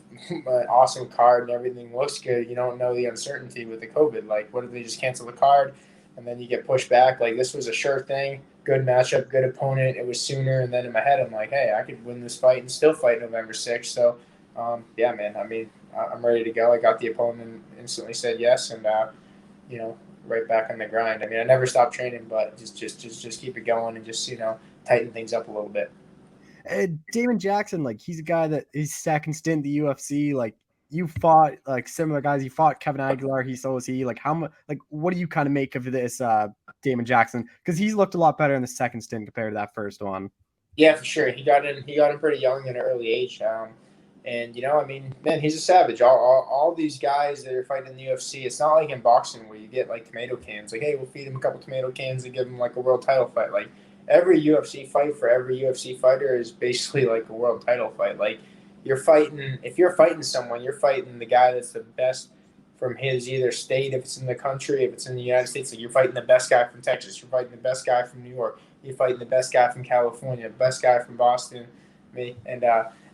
awesome card and everything looks good. You don't know the uncertainty with the COVID. Like, what if they just cancel the card and then you get pushed back? Like, this was a sure thing. Good matchup, good opponent. It was sooner. And then in my head, I'm like, hey, I could win this fight and still fight November 6th. So, yeah, man, I mean, I'm ready to go. I got the opponent and instantly said yes. And, right back on the grind. I mean, I never stopped training, but just keep it going and just, tighten things up a little bit. Damon Jackson, like, he's a guy that his second stint in the UFC, like, you fought like similar guys. You fought Kevin Aguilar. So was he. Like, how much? Like, what do you kind of make of this Damon Jackson? Because he's looked a lot better in the second stint compared to that first one. Yeah, for sure. He got in pretty young at an early age. And, I mean, man, he's a savage. All these guys that are fighting in the UFC, it's not like in boxing where you get like tomato cans. Like, hey, we'll feed him a couple tomato cans and give him like a world title fight. Like, every UFC fight for every UFC fighter is basically like a world title fight. Like, if you're fighting someone, you're fighting the guy that's the best from his either state, if it's in the country, if it's in the United States. Like, you're fighting the best guy from Texas, you're fighting the best guy from New York, you're fighting the best guy from California, the best guy from Boston, and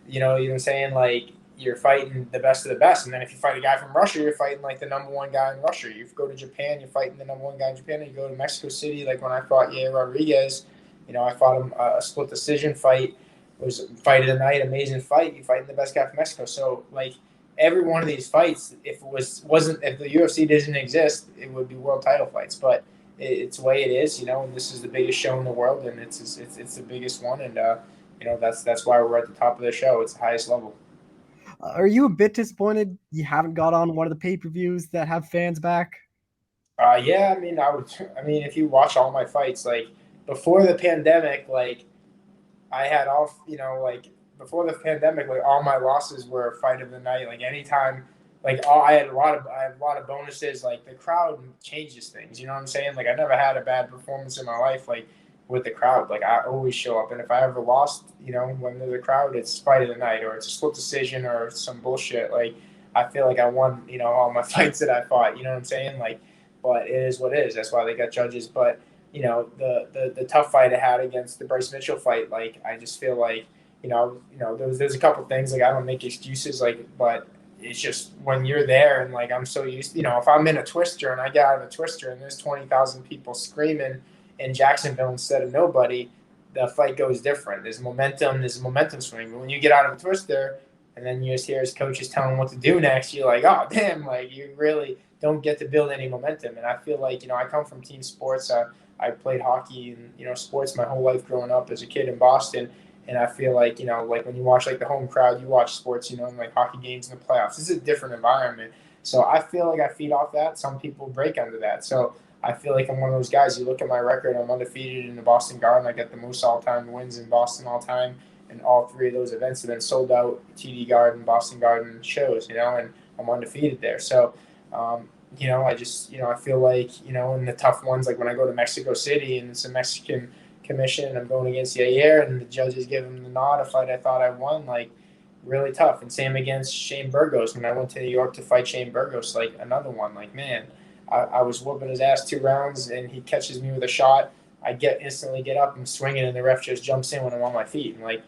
you know what I'm saying? Like, you're fighting the best of the best. And then if you fight a guy from Russia, you're fighting like the number one guy in Russia. You go to Japan, you're fighting the number one guy in Japan. And you go to Mexico City, like when I fought Yair Rodriguez, I fought him a split decision fight. It was a fight of the night, amazing fight. You fighting the best guy from Mexico. So like every one of these fights, if the UFC didn't exist, it would be world title fights. But it's the way it is, and this is the biggest show in the world, and it's the biggest one, and that's why we're at the top of the show. It's the highest level. Are you a bit disappointed you haven't got on one of the pay-per-views that have fans back? Yeah, I mean, if you watch all my fights, like before the pandemic, like I had before the pandemic, like all my losses were fight of the night. Like anytime, like I had a lot of bonuses. Like the crowd changes things. You know what I'm saying? Like I never had a bad performance in my life. Like with the crowd, like I always show up. And if I ever lost, when there's a crowd, it's fight of the night or it's a split decision or some bullshit. Like I feel like I won, all my fights that I fought. You know what I'm saying? Like, but it is what it is. That's why they got judges. But the tough fight I had against the Bryce Mitchell fight, like I just feel like there's a couple things, like I don't make excuses, like, but it's just when you're there and like I'm so used to, if I'm in a twister and I get out of a twister and there's 20,000 people screaming in Jacksonville instead of nobody, the fight goes different. There's a momentum swing. But when you get out of a twister and then you just hear his coaches telling what to do next, you're like, oh damn, like you really don't get to build any momentum. And I feel like, I come from team sports. I played hockey and, sports my whole life growing up as a kid in Boston. And I feel like, like when you watch like the home crowd, you watch sports, and like hockey games in the playoffs. This is a different environment. So I feel like I feed off that. Some people break under that. So I feel like I'm one of those guys. You look at my record, I'm undefeated in the Boston Garden. I get the most all-time wins in Boston all time. And all three of those events have been sold out TD Garden, Boston Garden shows, and I'm undefeated there. So, I just, I feel like, in the tough ones, like when I go to Mexico City and it's a Mexican commission and I'm going against Yair and the judges give him the nod, a fight I thought I won, like really tough. And same against Shane Burgos when I went to New York to fight Shane Burgos, like another one, like, man, I was whooping his ass 2 rounds and he catches me with a shot. I instantly get up and swinging and the ref just jumps in when I'm on my feet. And like,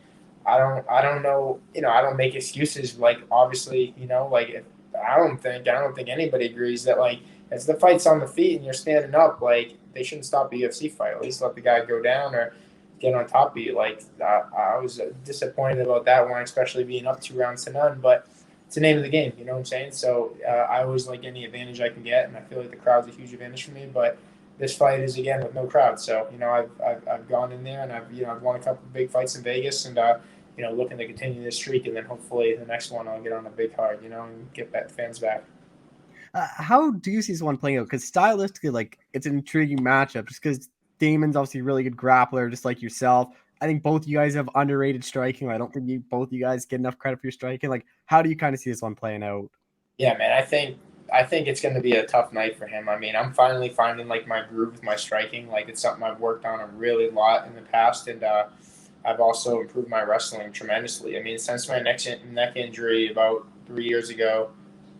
I don't know, I don't make excuses. Like, obviously, like I don't think anybody agrees that like, as the fight's on the feet and you're standing up, like they shouldn't stop a UFC fight. At least let the guy go down or get on top of you. Like I was disappointed about that one, especially being up 2 rounds to none. But it's the name of the game, you know what I'm saying? So I always like any advantage I can get, and I feel like the crowd's a huge advantage for me. But this fight is again with no crowd, so I've gone in there and I've won a couple of big fights in Vegas, and looking to continue this streak, and then hopefully the next one I'll get on a big card, and get that fans back. How do you see this one playing out? Because stylistically, like it's an intriguing matchup, just because Damon's obviously a really good grappler, just like yourself. I think both you guys have underrated striking. I don't think both you guys get enough credit for your striking. Like, how do you kind of see this one playing out? Yeah, man, I think it's going to be a tough night for him. I mean, I'm finally finding like my groove with my striking. Like it's something I've worked on a really lot in the past, and I've also improved my wrestling tremendously. I mean, since my neck injury about 3 years ago,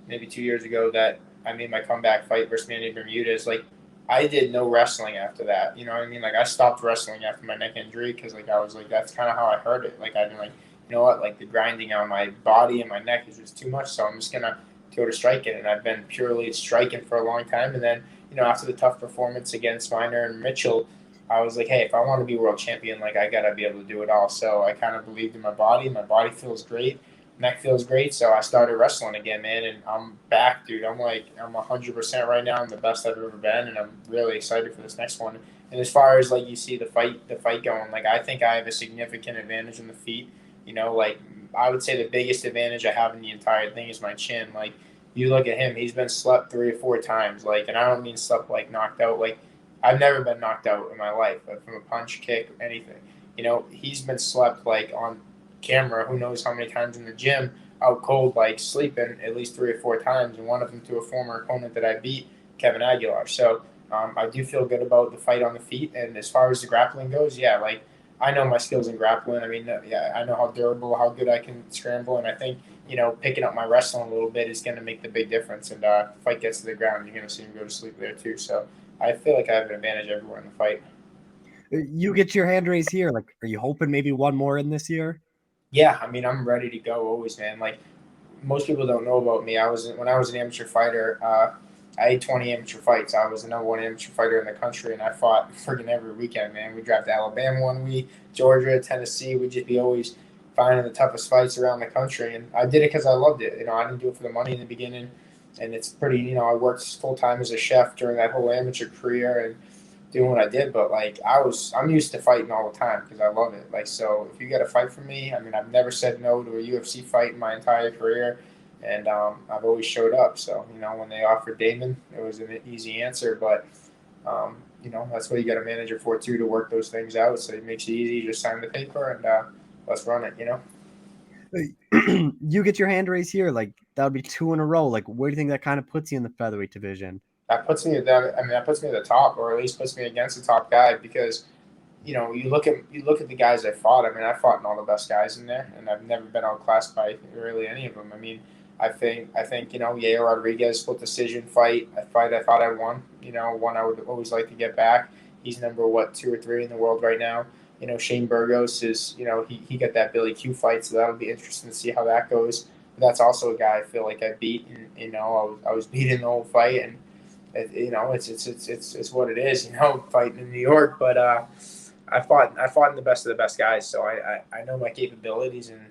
maybe 2 years ago, that I made my comeback fight versus Manny Bermudez, like I did no wrestling after that. You know what I mean? Like I stopped wrestling after my neck injury because like I was like, that's kind of how I heard it. Like I didn't like, you know what, like the grinding on my body and my neck is just too much. So I'm just going to go to striking. And I've been purely striking for a long time. And then, after the tough performance against Miner and Mitchell, I was like, hey, if I want to be world champion, like I got to be able to do it all. So I kind of believed in my body. My body feels great. Neck feels great. So I started wrestling again, man. And I'm back, dude. I'm 100% right now. I'm the best I've ever been. And I'm really excited for this next one. And as far as like you see the fight going, like I think I have a significant advantage in the feet. Like I would say the biggest advantage I have in the entire thing is my chin. Like you look at him, he's been slept 3 or 4 times. Like, and I don't mean slept like knocked out. Like I've never been knocked out in my life, like from a punch, kick, anything. He's been slept like on camera, who knows how many times in the gym. out cold, like sleeping at least 3 or 4 times, and one of them to a former opponent that I beat, Kevin Aguilar. So I do feel good about the fight on the feet. And as far as the grappling goes, yeah, like I know my skills in grappling. I mean, yeah, I know how durable, how good I can scramble, and I think picking up my wrestling a little bit is going to make the big difference. And if the fight gets to the ground, you're going to see him go to sleep there too. So I feel like I have an advantage everywhere in the fight. You get your hand raised here. Like, are you hoping maybe one more in this year? Yeah, I mean, I'm ready to go always, man. Like most people don't know about me. When I was an amateur fighter. I had 20 amateur fights. I was the number 1 amateur fighter in the country, and I fought friggin' every weekend, man. We drafted Alabama one week, Georgia, Tennessee. We'd just be always finding the toughest fights around the country, and I did it because I loved it. I didn't do it for the money in the beginning, and it's pretty. I worked full time as a chef during that whole amateur career and doing what I did. But like I'm used to fighting all the time because I love it. Like so, if you got to fight for me, I mean, I've never said no to a UFC fight in my entire career. And I've always showed up. So, when they offered Damon, it was an easy answer. But, that's what you got a manager for, too, to work those things out. So it makes it easy. You just sign the paper and let's run it, You get your hand raised here. Like, that would be 2 in a row. Like, where do you think that kind of puts you in the featherweight division? That puts me at the top, or at least puts me against the top guy because, you look at the guys I fought. I mean, I fought in all the best guys in there, and I've never been outclassed by really any of them. I mean, I think Yair Rodriguez split decision fight. I thought I won. One I would always like to get back. He's number 2 or 3 in the world right now. Shane Burgos is he got that Billy Q fight, so that'll be interesting to see how that goes. But that's also a guy I feel like I beat, and I was beating the whole fight, and it's what it is. Fighting in New York, but I fought in the best of the best guys, so I know my capabilities, and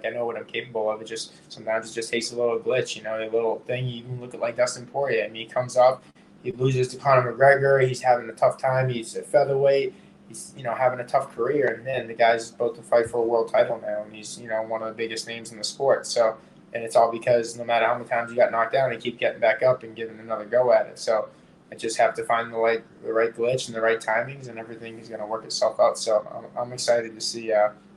I know what I'm capable of. It just sometimes it just takes a little glitch, a little thing. You even look at like Dustin Poirier. I mean, he comes up, he loses to Conor McGregor. He's having a tough time. He's a featherweight. He's having a tough career, and then the guy's about to fight for a world title now, and he's one of the biggest names in the sport. So, and it's all because no matter how many times you got knocked down, you keep getting back up and giving another go at it. So I just have to find the right glitch and the right timings, and everything is going to work itself out. So I'm excited to see.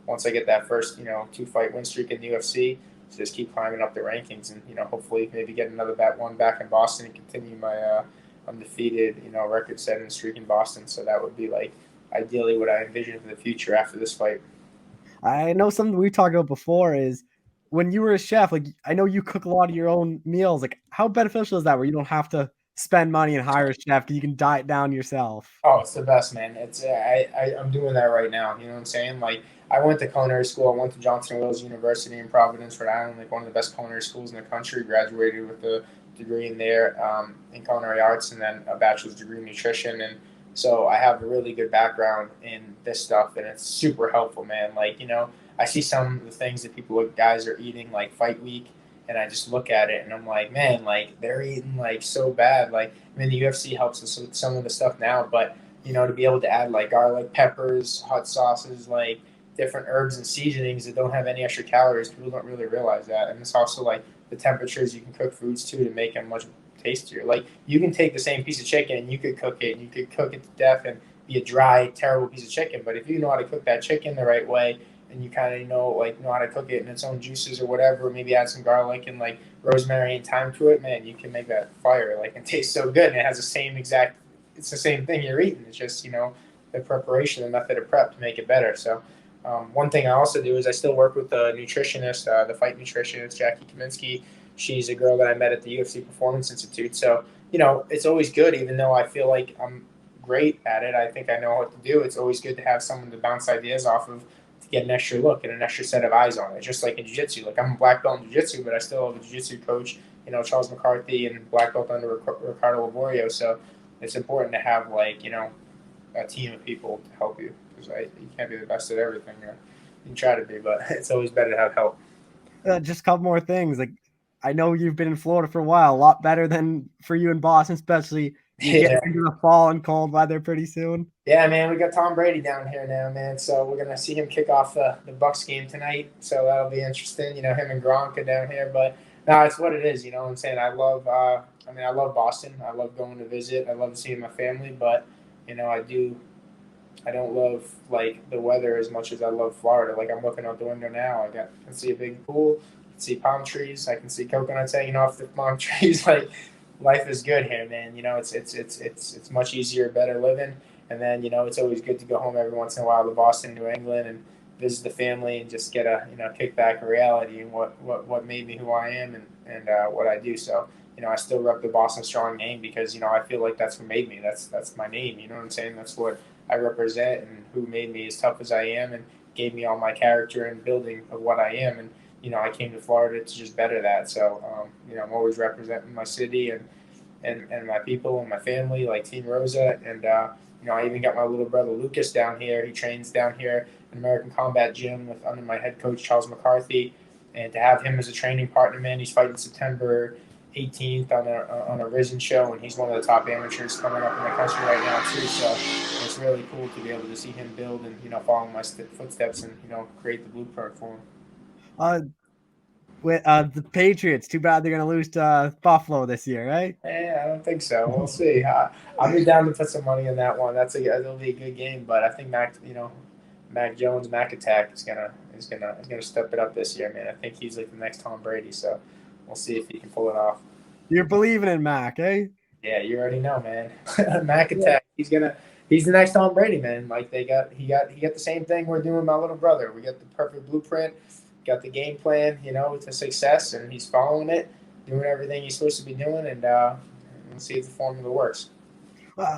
Once I get that first, 2-fight win streak in the UFC, to just keep climbing up the rankings and, hopefully maybe get another one back in Boston and continue my undefeated, record-setting streak in Boston. So that would be, like, ideally what I envision for the future after this fight. I know something we talked about before is when you were a chef, like, I know you cook a lot of your own meals. Like, how beneficial is that where you don't have to spend money and hire a chef because you can diet down yourself? Oh, it's the best, man. It's I'm doing that right now. You know what I'm saying? Like, I went to culinary school. I went to Johnson Wales University in Providence, Rhode Island, like one of the best culinary schools in the country. Graduated with a degree in there in culinary arts, and then a bachelor's degree in nutrition. And so I have a really good background in this stuff, and it's super helpful, man. Like, I see some of the things that guys are eating like fight week, and I just look at it and I'm like, man, like they're eating like so bad. Like, I mean, the UFC helps us with some of the stuff now, but to be able to add like garlic, peppers, hot sauces, like different herbs and seasonings that don't have any extra calories, people don't really realize that. And it's also like the temperatures you can cook foods to make them much tastier. Like, you can take the same piece of chicken and you could cook it to death and be a dry, terrible piece of chicken. But if you know how to cook that chicken the right way, and you kind of know how to cook it in its own juices or whatever, maybe add some garlic and like rosemary and thyme to it, man, you can make that fire. Like, it tastes so good, and it has it's the same thing you're eating. It's just, the preparation, the method of prep to make it better. So one thing I also do is I still work with the nutritionist, the fight nutritionist, Jackie Kaminsky. She's a girl that I met at the UFC Performance Institute. So, it's always good, even though I feel like I'm great at it. I think I know what to do. It's always good to have someone to bounce ideas off of, to get an extra look and an extra set of eyes on it. Just like in jiu-jitsu. Like, I'm a black belt in jiu-jitsu, but I still have a jiu-jitsu coach, Charles McCarthy, and black belt under Ricardo Laborio. So it's important to have, a team of people to help you, because you can't be the best at everything. You can try to be, but it's always better to have help. Just a couple more things. Like, I know you've been in Florida for a while, a lot better than for you in Boston, especially. You get into the fall and cold weather pretty soon. Yeah, man, we got Tom Brady down here now, man. So we're gonna see him kick off the Bucks game tonight. So that'll be interesting. Him and Gronk are down here, but no, it's what it is. You know what I'm saying? I love Boston. I love going to visit. I love seeing my family, but I do I don't love like the weather as much as I love Florida. Like I'm looking out the window now, I can see a big pool, I can see palm trees, I can see coconuts hanging off the palm trees. Like life is good here, man. It's much easier, better living. And then it's always good to go home every once in a while to Boston, New England, and visit the family and just get a kickback of reality and what made me who I am and what I do. So I still rep the Boston Strong name because I feel like that's what made me. That's my name. You know what I'm saying? That's what I represent and who made me as tough as I am and gave me all my character and building of what I am. And I came to Florida to just better that. So I'm always representing my city and my people and my family, like Team Rosa. And I even got my little brother Lucas down here. He trains down here in American Combat Gym under my head coach Charles McCarthy. And to have him as a training partner, man, he's fighting September 18th on a Risen show, and he's one of the top amateurs coming up in the country right now too. So it's really cool to be able to see him build and follow my footsteps and create the blueprint for him. With the Patriots, too bad they're gonna lose to Buffalo this year, right? Yeah, I don't think so. We'll see. I'll be down to put some money in that one. It'll be a good game, but I think Mac Jones, Mac Attack is gonna step it up this year, man. I think he's like the next Tom Brady, so we'll see if he can pull it off. You're believing in Mac, eh? Yeah, you already know, man. Mac Attack. He's the next Tom Brady, man. Like he got the same thing we're doing with my little brother. We got the perfect blueprint, got the game plan, to success, and he's following it, doing everything he's supposed to be doing, and we'll see if the formula works.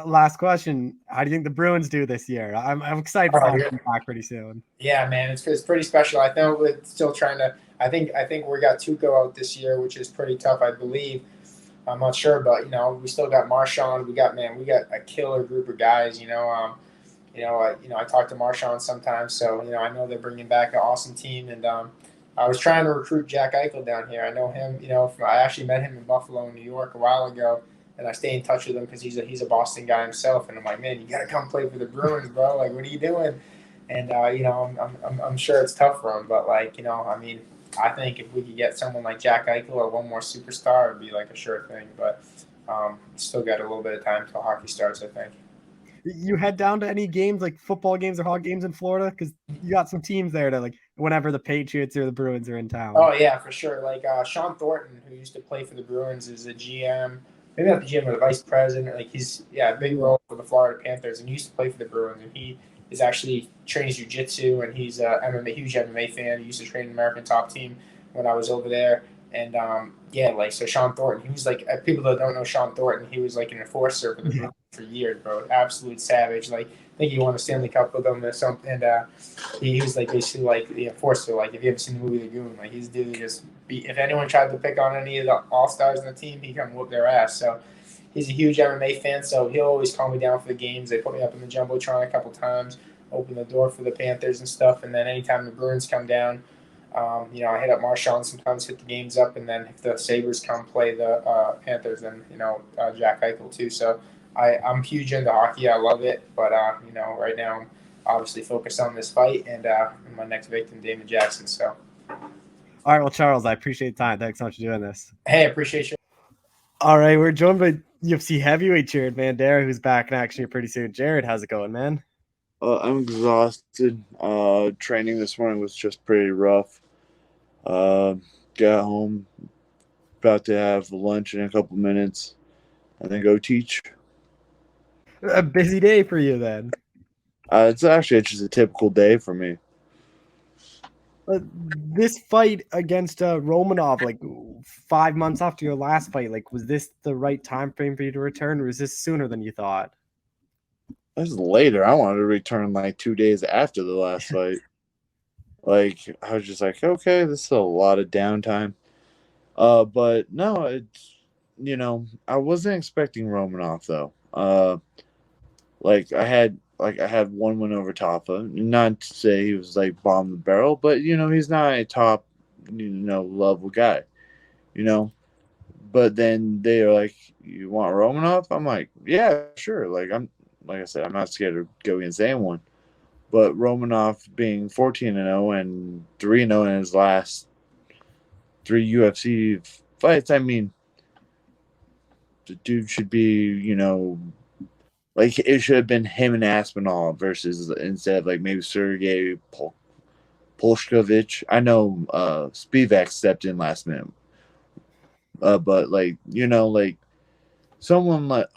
Last question: how do you think the Bruins do this year? I'm excited for them to come back pretty soon. Yeah, man, it's pretty special. I think we're still trying to. I think we got Tuco out this year, which is pretty tough, I believe. I'm not sure, but we still got Marshawn. We got a killer group of guys. I talk to Marshawn sometimes, so I know they're bringing back an awesome team. And I was trying to recruit Jack Eichel down here. I know him. I actually met him in Buffalo, New York, a while ago, and I stay in touch with him because he's a Boston guy himself. And I'm like, man, you got to come play for the Bruins, bro. Like, what are you doing? And I'm sure it's tough for him, but I think if we could get someone like Jack Eichel or one more superstar, it would be like a sure thing. But still got a little bit of time till hockey starts, I think. You head down to any games, like football games or hockey games in Florida? Because you got some teams there that, like, whenever the Patriots or the Bruins are in town. Oh, yeah, for sure. Like Sean Thornton, who used to play for the Bruins, is a GM. Maybe not the GM, but the vice president. Like, he's, a big role for the Florida Panthers. And he used to play for the Bruins. And he is actually trains jiu-jitsu, and he's a huge MMA fan. He used to train the American Top Team when I was over there. And, so Sean Thornton, he was like, people that don't know Sean Thornton, he was like an enforcer for the Bruins for years, bro. Absolute savage. Like, I think he won a Stanley Cup with them or something. And he was like basically like the enforcer. Like, if you ever seen the movie The Goon, like he's dude just beat. If anyone tried to pick on any of the all-stars in the team, he come whoop their ass. So he's a huge MMA fan, so he'll always calm me down for the games. They put me up in the Jumbotron a couple times, open the door for the Panthers and stuff. And then anytime the Bruins come down, I hit up Marshawn sometimes, hit the games up. And then if the Sabres come play the Panthers, then, Jack Eichel too. So I'm huge into hockey. I love it. But, right now I'm obviously focused on this fight and my next victim, Damon Jackson. So. All right. Well, Charles, I appreciate the time. Thanks so much for doing this. Hey, I appreciate you. All right. We're joined by UFC heavyweight Jared Vanderaa, who's back in action here pretty soon. Jared, how's it going, man? I'm exhausted. Training this morning was just pretty rough. Got home, about to have lunch in a couple minutes, and then go teach. A busy day for you then. It's just a typical day for me. This fight against Romanov, like 5 months after your last fight, like, was this the right time frame for you to return, or was this sooner than you thought? This is later. I wanted to return like 2 days after the last fight. Like, I was just like, okay, this is a lot of downtime. But no, it's, I wasn't expecting Romanov though. I had one win over Tafa. Not to say he was like bomb the barrel, but he's not a top, level guy. But then they are like, you want Romanov? I'm like, yeah, sure. Like I said, I'm not scared to go against anyone. But Romanov being 14-0 and 3-0 in his last 3 UFC fights, I mean, the dude should be, Like it should have been him and Aspinall versus instead of like maybe Sergey Polshkovich. I know Spivak stepped in last minute, but like like someone like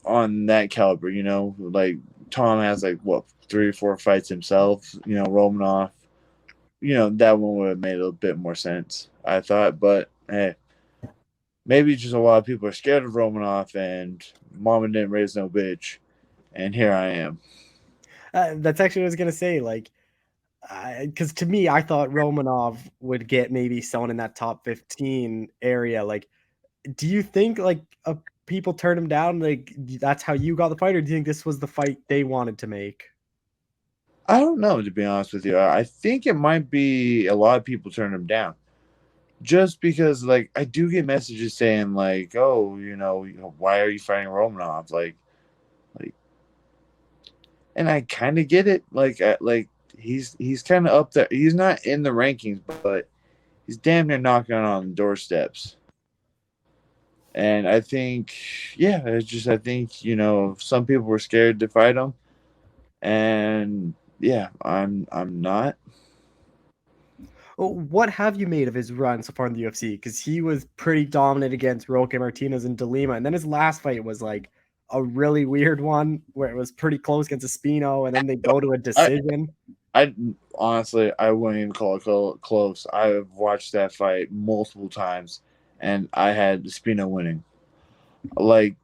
on that caliber, like Tom has like what 3 or 4 fights himself. Romanov. That one would have made a bit more sense, I thought. But hey, maybe just a lot of people are scared of Romanov, and Mama didn't raise no bitch, and here I am. That's actually what I was gonna say. Like, because to me, I thought Romanov would get maybe someone in that top 15 area. Like, do you think like people turned him down? Like, that's how you got the fight, or do you think this was the fight they wanted to make? I don't know, to be honest with you. I think it might be a lot of people turn him down. Just because, like, I do get messages saying, like, oh, why are you fighting Romanov? Like, and I kind of get it. Like, he's kind of up there. He's not in the rankings, but he's damn near knocking on the doorsteps. And I think, yeah, I think, some people were scared to fight him, and yeah, I'm not. Well, what have you made of his run so far in the UFC? Because he was pretty dominant against Roque Martinez and DeLima, and then his last fight was like a really weird one where it was pretty close against Espino, and then they go to a decision. I honestly, I wouldn't even call it close. I've watched that fight multiple times, and I had Espino winning. Like,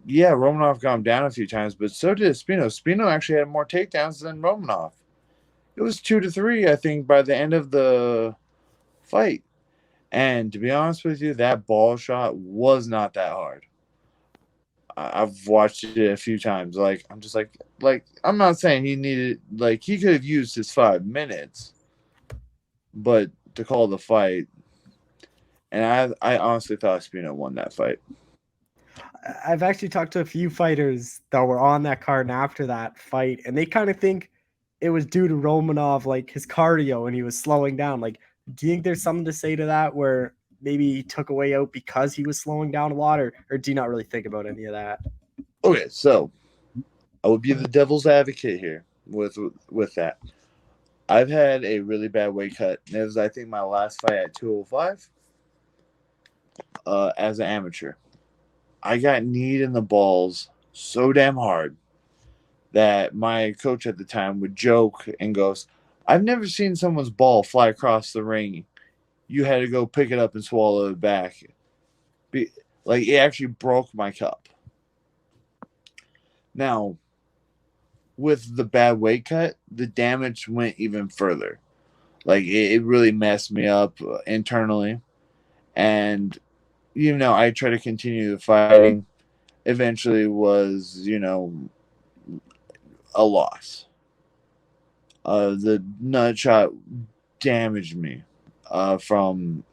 yeah, Romanov got him down a few times, but so did Espino. Espino actually had more takedowns than Romanov. It was 2-3, I think, by the end of the fight. And to be honest with you, that ball shot was not that hard. I've watched it a few times. Like, I'm just like I'm not saying he needed, like, he could have used his 5 minutes, but to call the fight, and I honestly thought Espino won that fight. I've actually talked to a few fighters that were on that card and after that fight, and they kind of think it was due to Romanov, like his cardio, and he was slowing down. Like, do you think there's something to say to that where maybe he took a way out because he was slowing down a lot, or do you not really think about any of that? Okay, so I would be the devil's advocate here with that. I've had a really bad weight cut. It was, I think, my last fight at 205 as an amateur. I got kneed in the balls so damn hard that my coach at the time would joke and goes, I've never seen someone's ball fly across the ring. You had to go pick it up and swallow it back. Like, it actually broke my cup. Now, with the bad weight cut, the damage went even further. Like, it really messed me up internally. And, I tried to continue the fighting. Eventually was, a loss. The nut shot damaged me from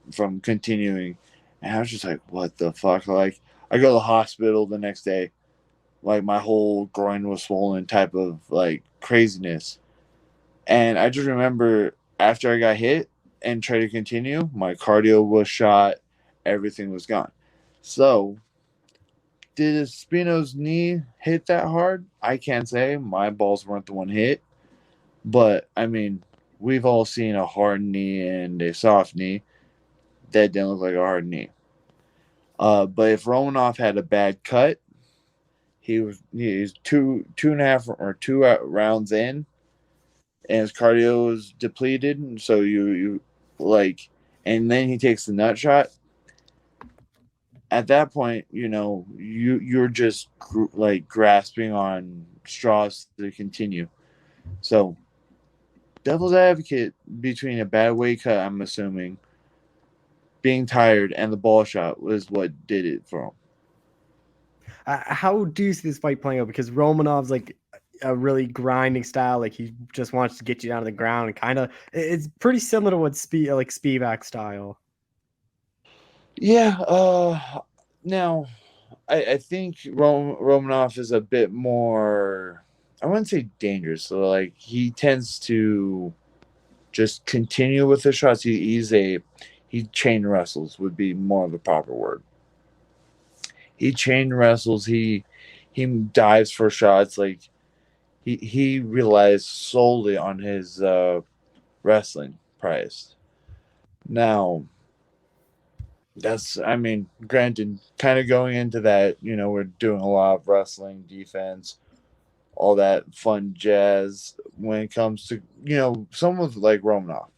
continuing. And I was just like, what the fuck? Like, I go to the hospital the next day. Like, my whole groin was swollen, type of like craziness. And I just remember after I got hit and tried to continue, my cardio was shot, everything was gone. So, did Espino's knee hit that hard? I can't say. My balls weren't the one hit. But, I mean, we've all seen a hard knee and a soft knee. That didn't look like a hard knee. But if Romanov had a bad cut, he's 2.5 or 2 rounds in, and his cardio is depleted, and so you like, and then he takes the nut shot. At that point, you're just like grasping on straws to continue. So, devil's advocate between a bad weight cut, I'm assuming, being tired, and the ball shot was what did it for him. How do you see this fight playing out? Because Romanov's like a really grinding style. Like, he just wants to get you down to the ground, and kind of, it's pretty similar to what Spivak style. Yeah. Now, I think Romanov is a bit more, I wouldn't say dangerous. So, like, he tends to just continue with the shots. He chain wrestles would be more of the proper word. He chain wrestles. He he dives for shots. Like he relies solely on his wrestling price. Now, I mean, granted, kind of going into that, we're doing a lot of wrestling, defense, all that fun jazz when it comes to, someone like Romanov.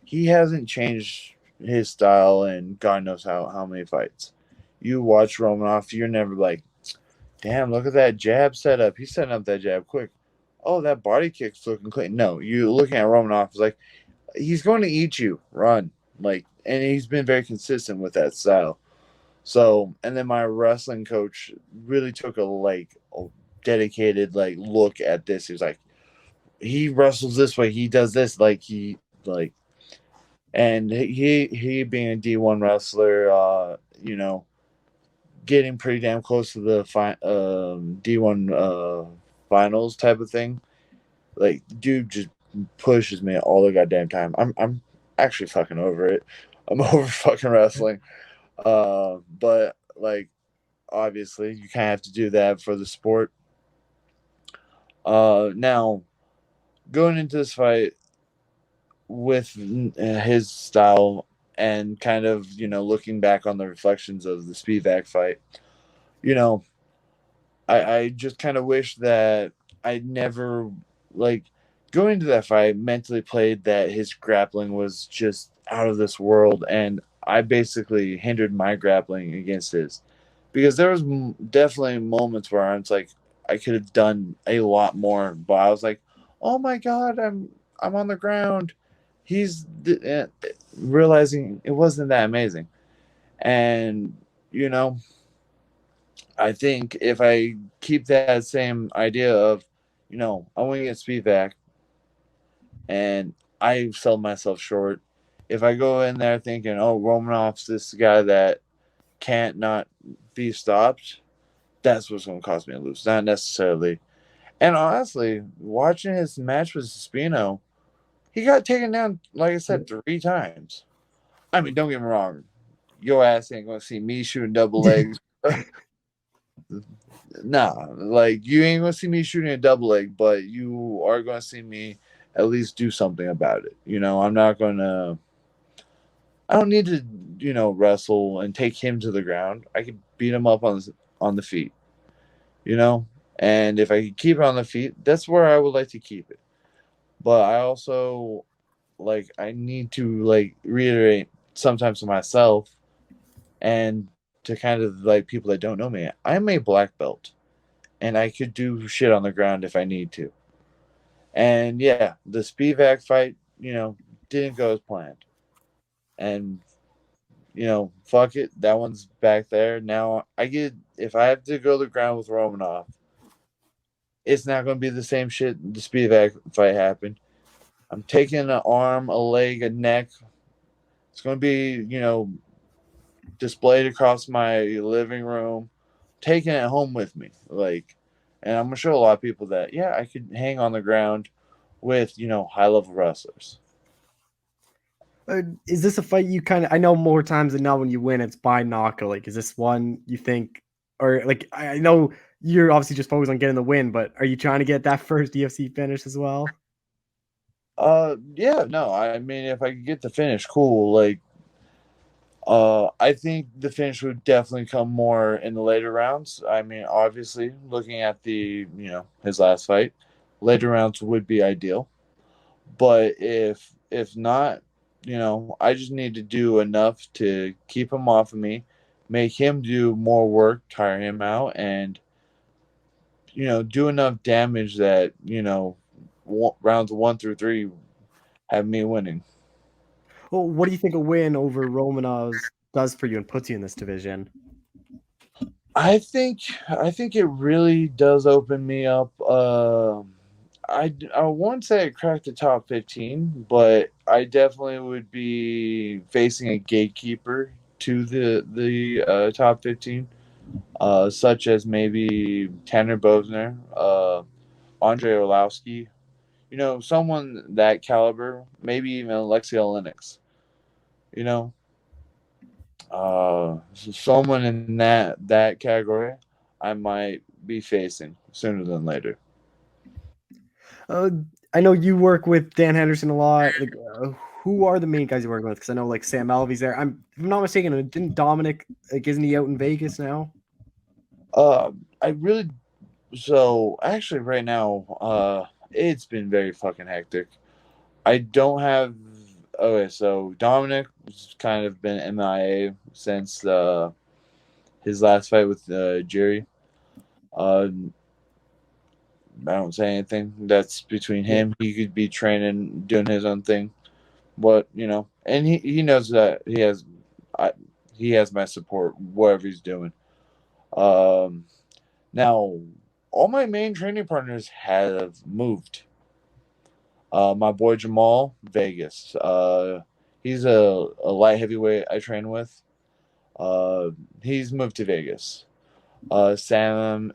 He hasn't changed his style in God knows how many fights. You watch Romanov, you're never like, damn, look at that jab setup. He's setting up that jab quick. Oh, that body kick's looking clean. No, you looking at Romanov, it's like, he's going to eat you. Run. Like, and he's been very consistent with that style. So, and then my wrestling coach really took a dedicated look at this. He was like, he wrestles this way, he does this, and he being a D1 wrestler, getting pretty damn close to the D1 finals type of thing. Like, dude just pushes me all the goddamn time. I'm actually fucking over it. I'm over fucking wrestling. But obviously you kind of have to do that for the sport. Now going into this fight with his style and kind of, looking back on the reflections of the Spivak fight, I just kind of wish that I never, going into that fight, mentally played that his grappling was just out of this world, and I basically hindered my grappling against his. Because there was definitely moments where I was like, I could have done a lot more, but I was like, oh my God, I'm on the ground. He's realizing it wasn't that amazing. And, I think if I keep that same idea of, I want to get Spivak and I sell myself short. If I go in there thinking, oh, Romanov's this guy that can't not be stopped, that's what's going to cause me to lose. Not necessarily. And honestly, watching his match with Spino, he got taken down, like I said, 3 times. I mean, don't get me wrong. Your ass ain't going to see me shooting double legs. Nah, you ain't gonna see me shooting a double leg, but you are gonna see me at least do something about it. I'm not gonna. I don't need to, wrestle and take him to the ground. I could beat him up on the feet. And if I could keep it on the feet, that's where I would like to keep it. But I also I need to reiterate sometimes to myself and to kind of people that don't know me. I'm a black belt. And I could do shit on the ground if I need to. And yeah, the Spivak fight, didn't go as planned. And, fuck it. That one's back there. Now, if I have to go to the ground with Romanov, it's not going to be the same shit the Spivak fight happened. I'm taking an arm, a leg, a neck. It's going to be, displayed across my living room, taking it home with me. And I'm going to show a lot of people that, yeah, I could hang on the ground with, high level wrestlers. Is this a fight you I know more times than not when you win, it's by knockout. Is this one you think, or I know you're obviously just focused on getting the win, but are you trying to get that first UFC finish as well? Yeah, no, I mean, if I could get the finish, cool. I think the finish would definitely come more in the later rounds. I mean, obviously, looking at his last fight, later rounds would be ideal. But if not, I just need to do enough to keep him off of me, make him do more work, tire him out, and do enough damage that rounds 1 through 3 have me winning. Well, what do you think a win over Romanovs does for you and puts you in this division? I think it really does open me up. I won't say I cracked the top 15, but I definitely would be facing a gatekeeper to the top 15, such as maybe Tanner Bosner, Andre Orlowski, someone that caliber, maybe even Alexei Olenix, someone in that category, I might be facing sooner than later. I know you work with Dan Henderson a lot. Like, who are the main guys you're working with? Because I know like Sam Alvey's there. If I'm not mistaken, didn't Dominic, like, isn't he out in Vegas now? Actually right now, it's been very fucking hectic. I don't have. Okay, so Dominic has kind of been MIA since his last fight with Jerry. I don't say anything. That's between him. He could be training, doing his own thing. But and he knows that he has my support, whatever he's doing. Now, all my main training partners have moved. My boy Jamal, Vegas. He's a light heavyweight I train with. He's moved to Vegas. Sam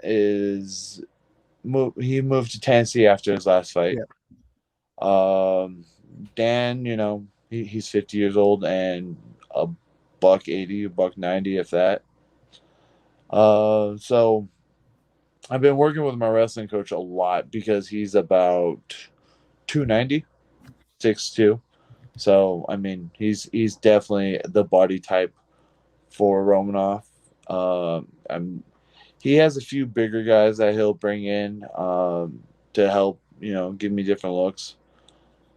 he moved to Tennessee after his last fight. Yeah. Dan, he's 50 years old and a $180, $190, if that. So I've been working with my wrestling coach a lot because he's about 290, 6'2". So I mean, he's definitely the body type for Romanov. He has a few bigger guys that he'll bring in to help, give me different looks.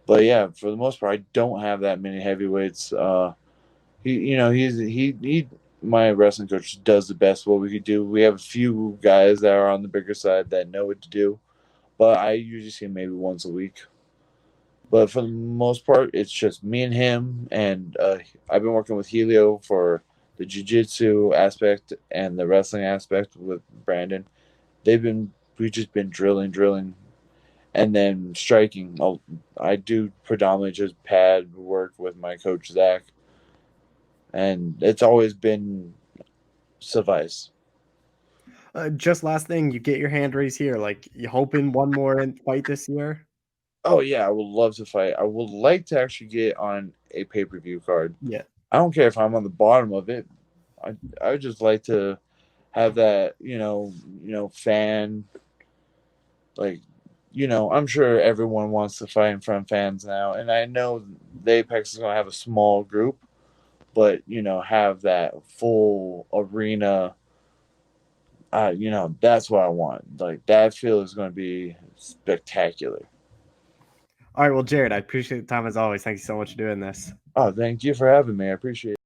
But yeah, for the most part, I don't have that many heavyweights. My wrestling coach does the best what we could do. We have a few guys that are on the bigger side that know what to do, but I usually see him maybe once a week. But for the most part, it's just me and him, and I've been working with Helio for the jiu-jitsu aspect and the wrestling aspect with Brandon. We've just been drilling, and then striking. I do predominantly just pad work with my coach Zach, and it's always been suffice. Just last thing, you get your hand raised here. Like, you hoping one more fight this year? Oh yeah, I would love to fight. I would like to actually get on a pay-per-view card. Yeah. I don't care if I'm on the bottom of it. I would just like to have that, fan. Like, I'm sure everyone wants to fight in front of fans now, and I know the Apex is going to have a small group, but have that full arena. That's what I want. Like, that feel is going to be spectacular. All right, well, Jared, I appreciate the time as always. Thank you so much for doing this. Oh, thank you for having me. I appreciate it.